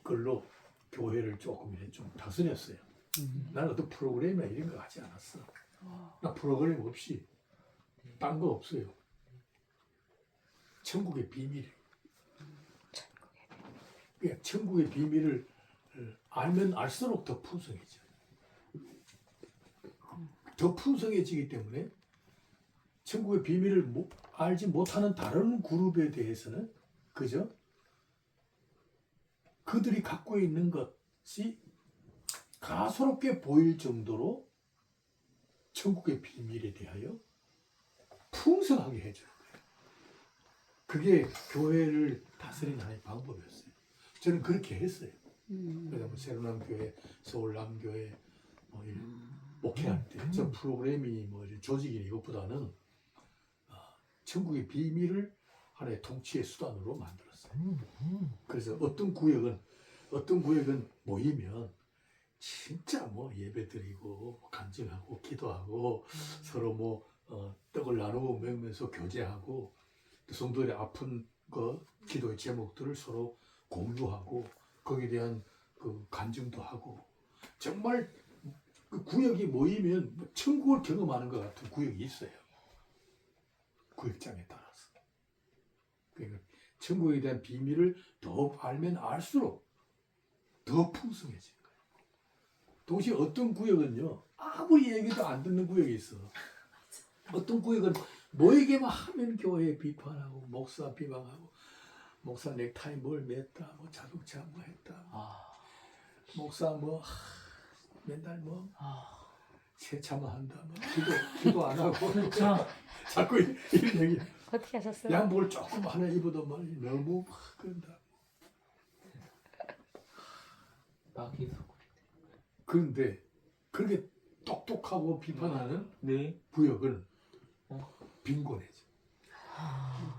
걸로 교회를 조금 이렇게 좀 다스렸어요. 나는 어떤 프로그램이나 이런 거 하지 않았어. 나 프로그램 없이 딴 거 없어요. 천국의 비밀. 그러니까 천국의 비밀을 알면 알수록 더 풍성해져요. 더 풍성해지기 때문에 천국의 비밀을 알지 못하는 다른 그룹에 대해서는 그저 그들이 갖고 있는 것이 가소롭게 보일 정도로 천국의 비밀에 대하여 풍성하게 해주는 거예요. 그게 교회를 다스리는 하나의 방법이었어요. 저는 그렇게 했어요. 그래서 뭐 새로남교회, 서울남교회 목회할 때 저 프로그램이 뭐 조직이 이것보다는 천국의 비밀을 하나의 통치의 수단으로 만들었어요. 그래서 어떤 구역은 모이면 진짜 뭐 예배드리고 간증하고 기도하고 서로 뭐 떡을 나누고 먹으면서 교제하고 또 성도들의 아픈 거 기도의 제목들을 서로 공유하고 거기에 대한 그 간증도 하고 정말 그 구역이 모이면 천국을 경험하는 것 같은 구역이 있어요. 구역장에 따라서. 그러니까 천국에 대한 비밀을 더 알면 알수록 더 풍성해지는 거예요. 동시에 어떤 구역은요 아무리 얘기도 안 듣는 구역이 있어. 어떤 구역은 뭐에게만 하면 교회 비판하고 목사 비방하고 목사 넥타이 뭘 맸다 뭐 자동차 뭐 했다 목사 뭐 맨날 뭐 세차만 한다 뭐 기도 안 하고 자꾸 이런 얘기 어떻게 하셨어요? 양복을 조금 하나 입어도 막 너무 막 그런다. 그런데 그렇게 똑똑하고 비판하는 네. 구역은 빈곤해져.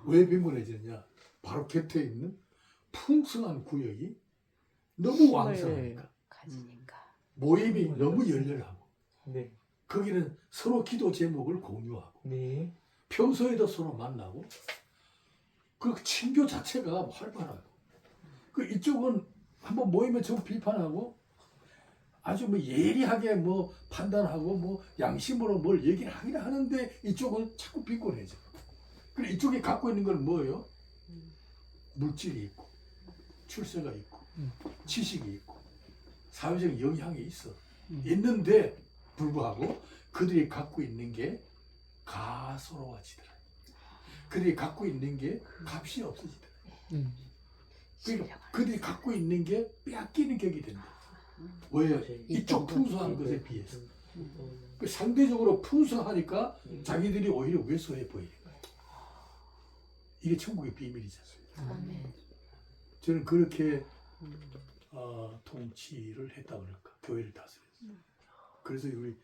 왜 빈곤해졌냐? 바로 곁에 있는 풍성한 구역이 너무 왕성하니까 가지니까. 모임이 너무 열렬하고 네. 거기는 서로 기도 제목을 공유하고 네. 평소에도 서로 만나고 그 친교 자체가 활발하고 그 이쪽은 한번 모이면 저 비판하고 아주 뭐 예리하게 뭐 판단하고 뭐 양심으로 뭘 얘기를 하긴 하는데 이쪽은 자꾸 빈곤해져. 그래 이쪽이 갖고 있는 건 뭐예요? 물질이 있고 출세가 있고 지식이 있고 사회적 영향이 있어. 있는데 불구하고 그들이 갖고 있는 게 가소로워지더라. 그들이 갖고 있는 게 값이 없어지더라. 그러니까 그들이 갖고 있는 게 빼앗기는 격이 된다. 왜요? 이쪽 풍성한 것에 비해서. 상대적으로 풍성하니까 자기들이 오히려 왜소해 보이는 거예요. 이게 천국의 비밀이지 않습니까? 저는 그렇게 통치를 했다 그럴까. 교회를 다스렸어요. 그래서 우리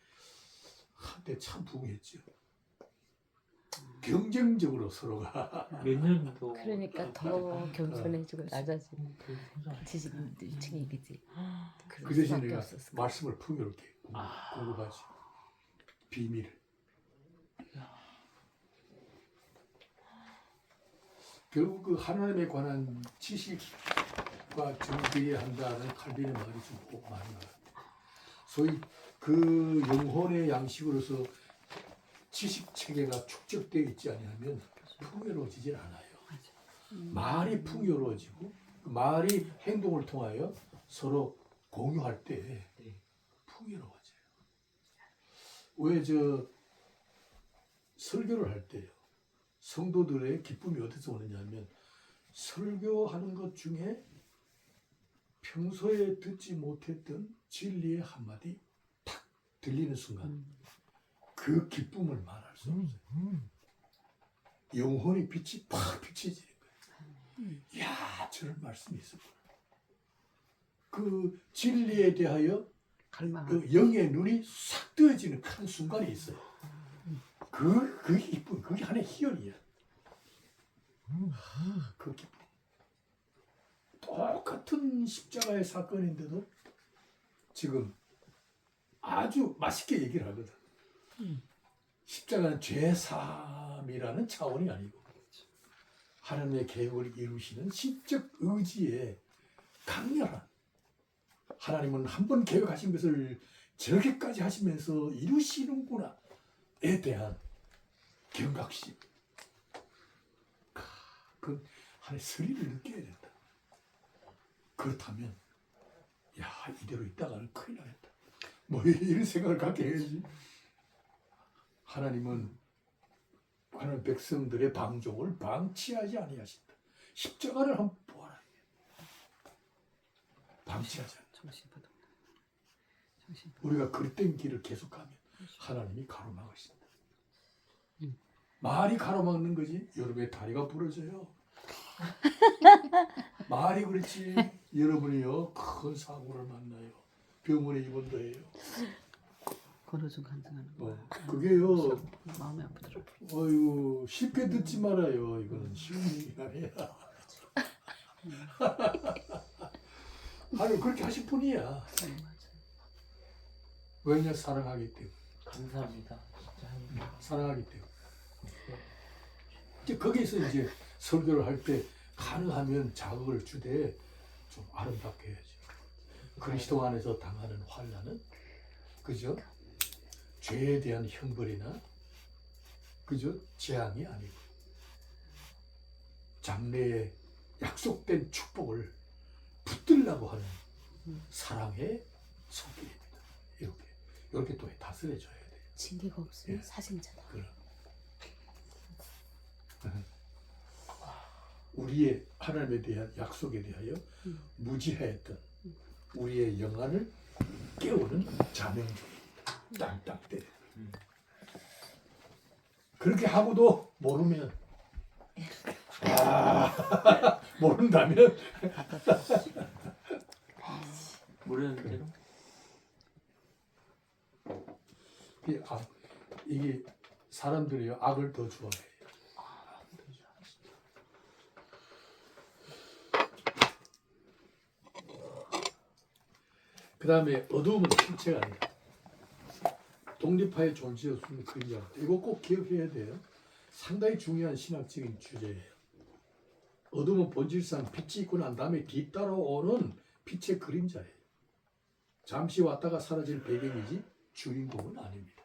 한때 참 부흥했죠. 경쟁적으로 서로가 몇 년도 그러니까 더 겸손해지고 낮아지고 지식인층이 그지. 그 대신 내가 말씀을 풍요롭게 공급하지. 비밀을. 결국 그 하나님에 관한 지식과 정비해야 한다는 칼빈의 말이 좀 꼭 많이 나와요. 소위 그 영혼의 양식으로서 지식 체계가 축적되어 있지 아니하면 풍요로워지질 않아요. 말이 풍요로워지고 그 말이 행동을 통하여 서로 공유할 때 풍요로워져요. 왜 저 설교를 할 때요. 성도들의 기쁨이 어디서 오느냐면 설교하는 것 중에 평소에 듣지 못했던 진리의 한마디 탁 들리는 순간 그 기쁨을 말할 수 없어요. 영혼의 빛이 팍 비춰지는 거예요. 이야, 저런 말씀이 있었구나. 그 진리에 대하여 갈망. 그 영의 눈이 싹 뜨여지는 큰 순간이 있어요. 그게 기쁨, 그게 하나의 희열이야. 그 기쁨. 똑같은 십자가의 사건인데도 지금 아주 맛있게 얘기를 하거든. 십자가는 죄사함이라는 차원이 아니고 하나님의 계획을 이루시는 신적 의지의 강렬한, 하나님은 한 번 계획하신 것을 저렇게까지 하시면서 이루시는구나에 대한 경각심. 그 하나의 스릴을 느껴야 된다. 그렇다면 야, 이대로 있다가는 큰일 나겠다. 뭐 이런 생각을 갖게 해야지. 하나님은 하나님 백성들의 방종을 방치하지 아니하신다. 십자가를 한번 보아라. 방치하지 않는다. 우리가 그릇된 길을 계속하면 하나님이 가로막으신다. 말이 가로막는 거지. 여러분의 다리가 부러져요. 말이 그렇지. 여러분이요 큰 사고를 만나요. 병원에 입원도 해요. 건호중 간증하는 거. 그게요. 마음이 아프더라고. 어유 쉽게 듣지 말아요. 이거는 쉬운 얘기 아니야. 아니 그렇게 하실 분이야. 왜냐 사랑하기 때문에. 감사합니다. 진짜 사랑하기 때문에. 이제 거기서 이제 설교를 할 때 가능하면 자극을 주되 좀 아름답게 해야죠. 그리스도 안에서 당하는 환난은 그죠? 죄에 대한 형벌이나 그죠? 재앙이 아니고 장래에 약속된 축복을 붙들려고 하는 사랑의 손길입니다. 이렇게 또 다스려줘야 돼요. 징계가 없으면 예. 사심자다. 그럼. 우리의 하나님에 대한 약속에 대하여 무지하였던 우리의 영안을 깨우는 자명종입니다. 땅땅 때려. 그렇게 하고도 모르면 모른다면 모르는 대로 이게 사람들이요 악을 더 좋아해요. 그 다음에 어두움은 실체가 아니다. 독립하에 존재였으면 그림자. 이거 꼭 기억해야 돼요. 상당히 중요한 신학적인 주제예요. 어둠은 본질상 빛이 있고 난 다음에 뒤따라오는 빛의 그림자예요. 잠시 왔다가 사라질 배경이지 주인공은 아닙니다.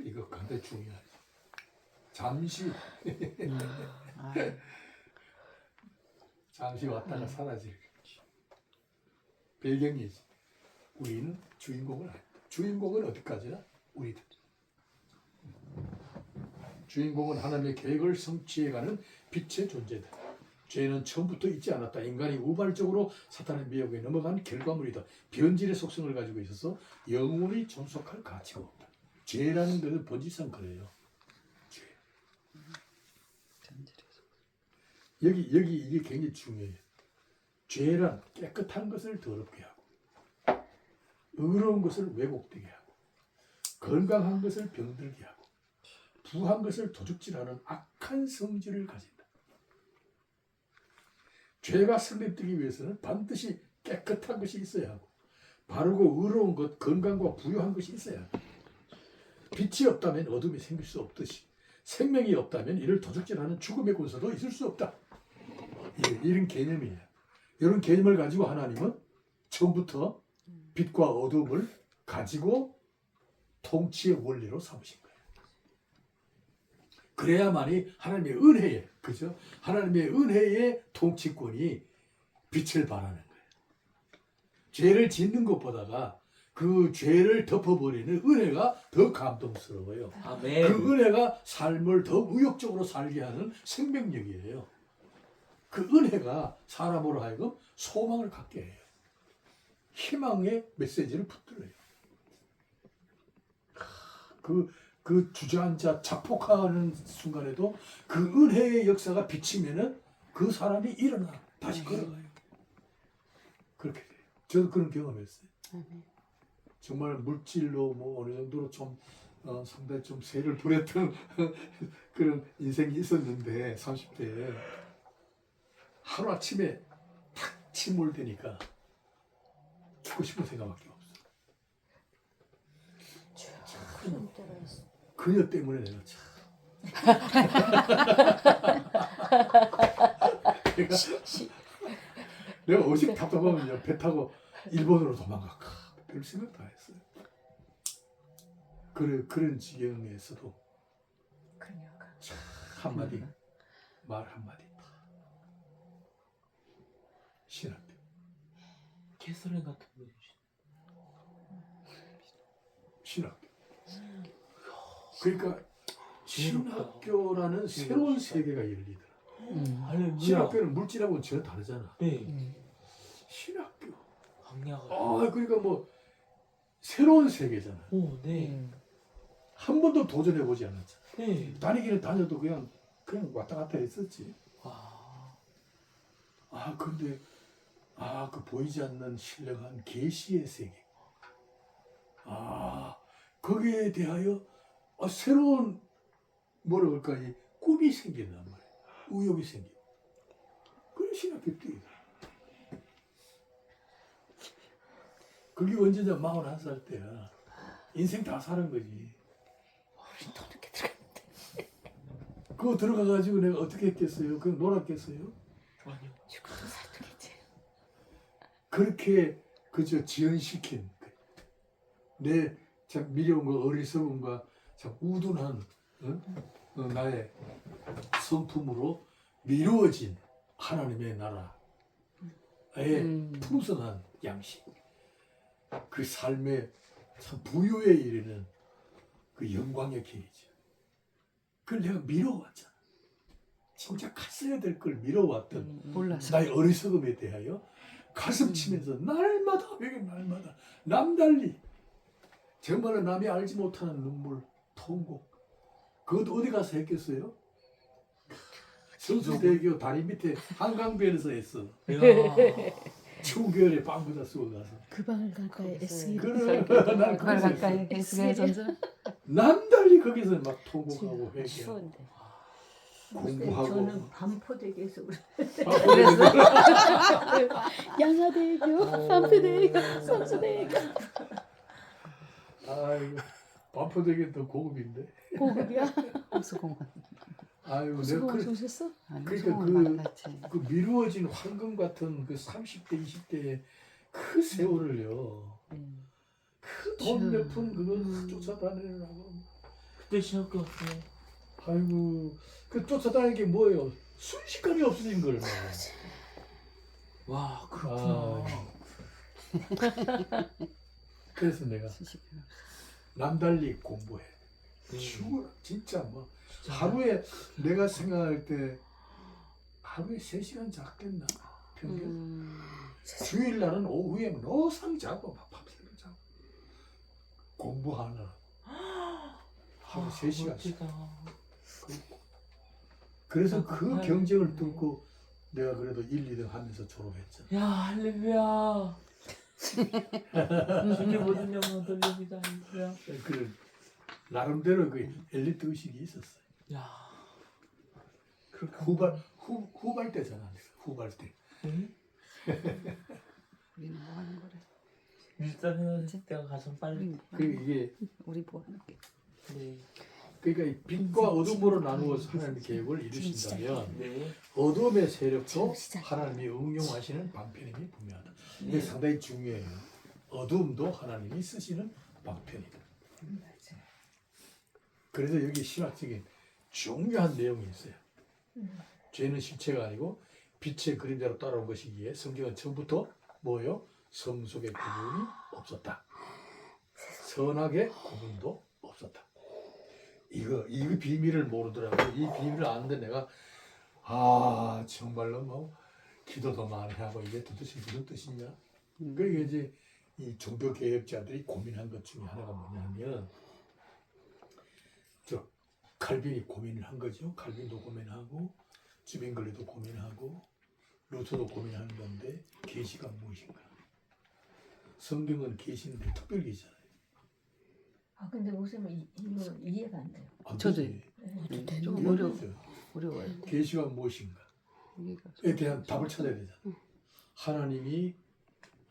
이거 굉장히 중요하죠. 잠시 잠시 왔다가 사라질 배경이지. 우리는 주인공은 아니다. 주인공은 어디까지나 우리들. 주인공은 하나님의 계획을 성취해가는 빛의 존재다. 죄는 처음부터 있지 않았다. 인간이 우발적으로 사탄의 미혹에 넘어간 결과물이다. 변질의 속성을 가지고 있어서 영원히 존속할 가치가 없다. 죄라는 것은 본질상 그래요. 죄. 여기 이게 굉장히 중요해요. 죄란 깨끗한 것을 더럽게 하고 의로운 것을 왜곡되게 하고 건강한 것을 병들게 하고 부한 것을 도둑질하는 악한 성질을 가진다. 죄가 성립되기 위해서는 반드시 깨끗한 것이 있어야 하고 바르고 의로운 것, 건강과 부유한 것이 있어야 한다. 빛이 없다면 어둠이 생길 수 없듯이 생명이 없다면 이를 도둑질하는 죽음의 군사도 있을 수 없다. 이런 개념이에요. 이런 개념을 가지고 하나님은 처음부터 빛과 어둠을 가지고 통치의 원리로 삼으신 거예요. 그래야만이 하나님의 은혜에, 그죠? 하나님의 은혜의 통치권이 빛을 발하는 거예요. 죄를 짓는 것보다가 그 죄를 덮어버리는 은혜가 더 감동스러워요. 아멘. 그 은혜가 삶을 더 의욕적으로 살게 하는 생명력이에요. 그 은혜가 사람으로 하여금 소망을 갖게 해요. 희망의 메시지를 붙들어요. 그 주저앉아 자폭하는 순간에도 그 은혜의 역사가 비치면은 그 사람이 일어나 다시 걸어가요. 그렇게 돼요. 저도 그런 경험했어요. 정말 물질로 뭐 어느 정도로 좀 상당히 좀 세를 부렸던 그런 인생이 있었는데 30대에 하루 아침에 탁 침몰되니까 죽고 싶은 생각밖에 없어. 그녀 때문에 내가 참. 내가 어식 답답하면 배 타고 일본으로 도망갈까 별 생각 다 했어요. 그런 지경에서도 참 한마디 말 한마디 신학교 개소리 같은 거 해주시. 신학교 그러니까 신학교라는 새로운 세계가 열리더라. 할렐루야. 신학교는 물질하고는 전혀 다르잖아. 네. 신학교 강야가. 그러니까 뭐 새로운 세계잖아. 오, 네. 한 번도 도전해 보지 않았잖아. 네. 다니기는 다녀도 그냥 왔다 갔다 했었지. 와. 근데 그 보이지 않는 신령한 계시의 세계. 거기에 대하여 새로운 뭐라 그럴까 이 꿈이 생긴단 말이야. 의욕이 생겨. 그래 신학교 때. 그게 언제냐 41살 때야. 인생 다 사는 거지. 우리 더 늦게 들어갔는데. 그거 들어가가지고 내가 어떻게 했겠어요? 그냥 놀았겠어요? 아니요. 죽어도 살도겠지. 그렇게 그저 지연시킨 내 참 미련과 어리석음과 참 우둔한 나의 성품으로 미루어진 하나님의 나라의 풍성한 양식, 그 삶의 참 부유에 이르는 그 영광의 길이죠. 그걸 내가 미뤄왔잖아. 진짜 갔어야 될 걸 미뤄왔던 몰랐어. 나의 어리석음에 대하여 가슴 치면서 날마다 남달리 정말로 남이 알지 못하는 눈물, 통곡. 그것도 어디 가서 했겠어요? 성수대교 다리 밑에 한강변에서 했어. 이야. 추운 겨울에 방부자 쓰고 가서. 그 방을 가까이 SE. 그래, 난 그걸 거기서 가까이 했어. SBI 전자. 남달리 거기서 막 통곡하고 회개하고 추운데. 공부하고. 저는 반포대교에서 양화대교, 반포대교, 성수대교. 아이고 반포대교는 더 고급인데. 고급이야. 호수공원. 아이고 내가 수고하셨어? 오셨어? 아니, 그러니까 호수공원 만났지. 그 미루어진 황금 같은 그 30대 20대의 그 세월을요. 그 돈 몇 푼 그걸 쫓아다니느라고. 그때 신학교 왔어요. 아이고 그 쫓아다니는 게 뭐예요? 순식간에 없어진 걸 말이야. 와, 그렇구나. 그래서 내가 남달리 공부해. 네. 죽어라 진짜 뭐 진짜. 하루에 내가 생각할 때 하루에 3시간 잤겠나 평균. 주일날은 오후에 노상 자고 막 밤새고 자고 공부하느라 하루 3시간씩. 멋지다. 그래서 그 경쟁을 뚫고 내가 그래도 1, 2등 하면서 졸업했잖아. 야, 할렐루야. 주님 모든 영광 돌립니다. 할렐루야. 그래 나름대로 그 엘리트 의식이 있었어요. 야. 그렇게 후발 때잖아. 후발 때. 응? 우리는 뭐 하는 거래? 일단은 때가 가장 빨리. 우리 뭐 그 하는 거야? 이게 우리 뭐 하는 게? 네. 그러니까 이 빛과 어둠으로 나누어서 하나님의 계획을 이루신다면 네. 어둠의 세력도 지금 시작. 하나님이 응용하시는 방편임이 분명하다. 네. 이게 상당히 중요해요. 어둠도 하나님이 쓰시는 방편이다. 그래서 여기 신학적인 중요한 내용이 있어요. 죄는 실체가 아니고 빛의 그림자로 따라온 것이기에 성경은 처음부터 뭐요? 성속의 구분이 없었다. 선악의 구분도 없었다. 이거 비밀을 모르더라고. 이 비밀을 아는데 내가 정말로 뭐 기도도 많이 하고 이게 도대체 무슨 뜻이냐? 그러니까 이제 이 종교 개혁자들이 고민한 것 중에 하나가 뭐냐면 저 칼빈이 고민을 한 거죠. 칼빈도 고민하고 주빙글리도 고민하고 루터도 고민하는 건데 계시가 무엇인가? 성경은 계시는 데 특별 계시잖아요. 아 근데 목사님 이거 이해가 안 돼요. 안 저도 되지. 좀 이해가 어려워. 되죠. 어려워요. 계시가 무엇인가? 이해가 에 대한 답을 찾아야 되잖아. 하나님이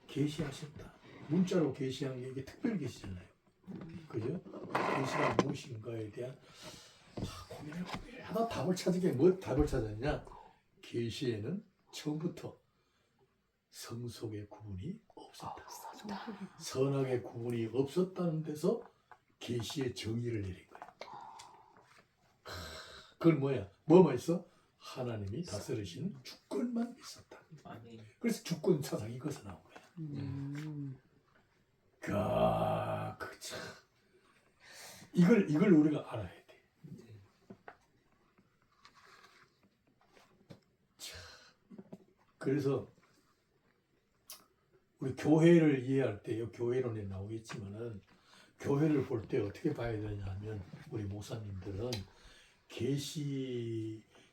계시하셨다. 문자로 계시한 게 이게 특별 계시잖아요. 그죠? 계시가 무엇인가에 대한 고민하다 답을 찾은 게 뭐 답을 찾았냐? 계시에는 처음부터 성속의 구분이 없었다. 선악의 구분이 없었다는 데서 계시의 정의를 내린 거야. 그건 뭐야? 뭐만 있어? 하나님이 다스리시는 주권만 있었다. 아니. 그래서 주권 사상이 거기서 나온 거야. 참. 이걸 우리가 알아야 돼. 참. 그래서 우리 교회를 이해할 때, 교회론에 나오겠지만은 교회를 볼 때 어떻게 봐야 되냐면 우리 목사님들은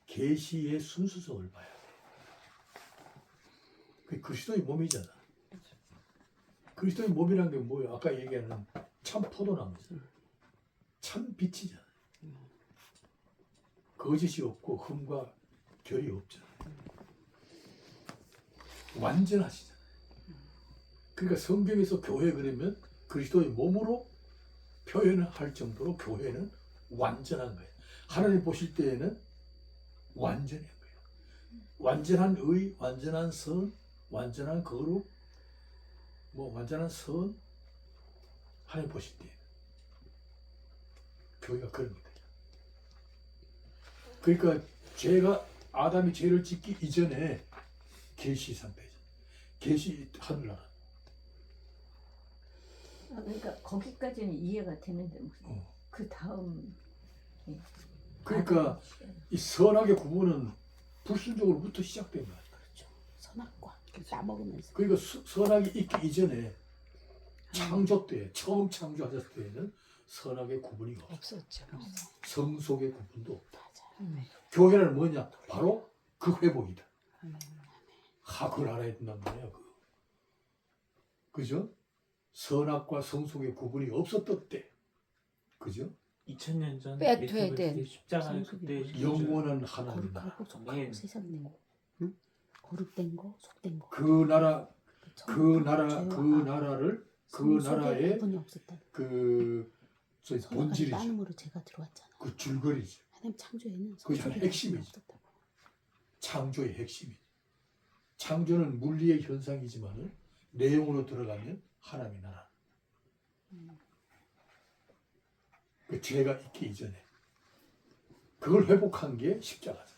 계시의 순수성을 봐야 돼. 그 그리스도의 몸이잖아. 그리스도의 몸이란 게 뭐예요? 아까 얘기하는 참 포도나무잖아. 참 빛이잖아. 거짓이 없고 흠과 결이 없잖아. 완전하시잖아. 그러니까 성경에서 교회 그러면 그리스도의 몸으로 표현을 할 정도로 교회는 완전한 거예요. 하나님 보실 때에는 완전한 거예요. 완전한 의, 완전한 선, 완전한 거룩, 완전한 선, 하나님 보실 때 교회가 그런 거다. 그러니까 아담이 죄를 짓기 이전에 계시 상태죠. 계시 하늘나라. 그러니까 거기까지는 이해가 되는데 무슨 그 다음 그러니까 이 선악의 구분은 불순종으로부터 시작된 거야. 그렇죠. 선악과 따먹으면서. 그러니까 선악이 있기 이전에 창조 때 처음 창조하셨을 때에는 선악의 구분이 없어. 없었죠. 성속의 구분도 없다. 맞아요. 교회는 뭐냐? 바로 그 회복이다. 그걸 알아야 된단 말이야. 그죠? 선악과 성속의 구분이 없었던 때, 그죠? 2000년 전 빼앗아야 예수 된 그리스도의 십자가의 성숙이 그때 뭐지? 영원한 하나님이다. 거룩하고 속하고 아멘. 세상된 거. 응? 거룩된 거, 속된 거. 그 나라를 그 나라의 분이 없었다. 저희 선악과의 본질이죠. 따름으로 제가 들어왔잖아. 그 줄거리죠. 하나님 창조에는 그게 선악의 핵심이죠. 분이 없었다고. 창조의 핵심이죠. 창조는 물리의 현상이지만은 내용으로 들어가면 하나님의 나라. 그 죄가 있기 이전에 그걸 회복한 게 십자가죠.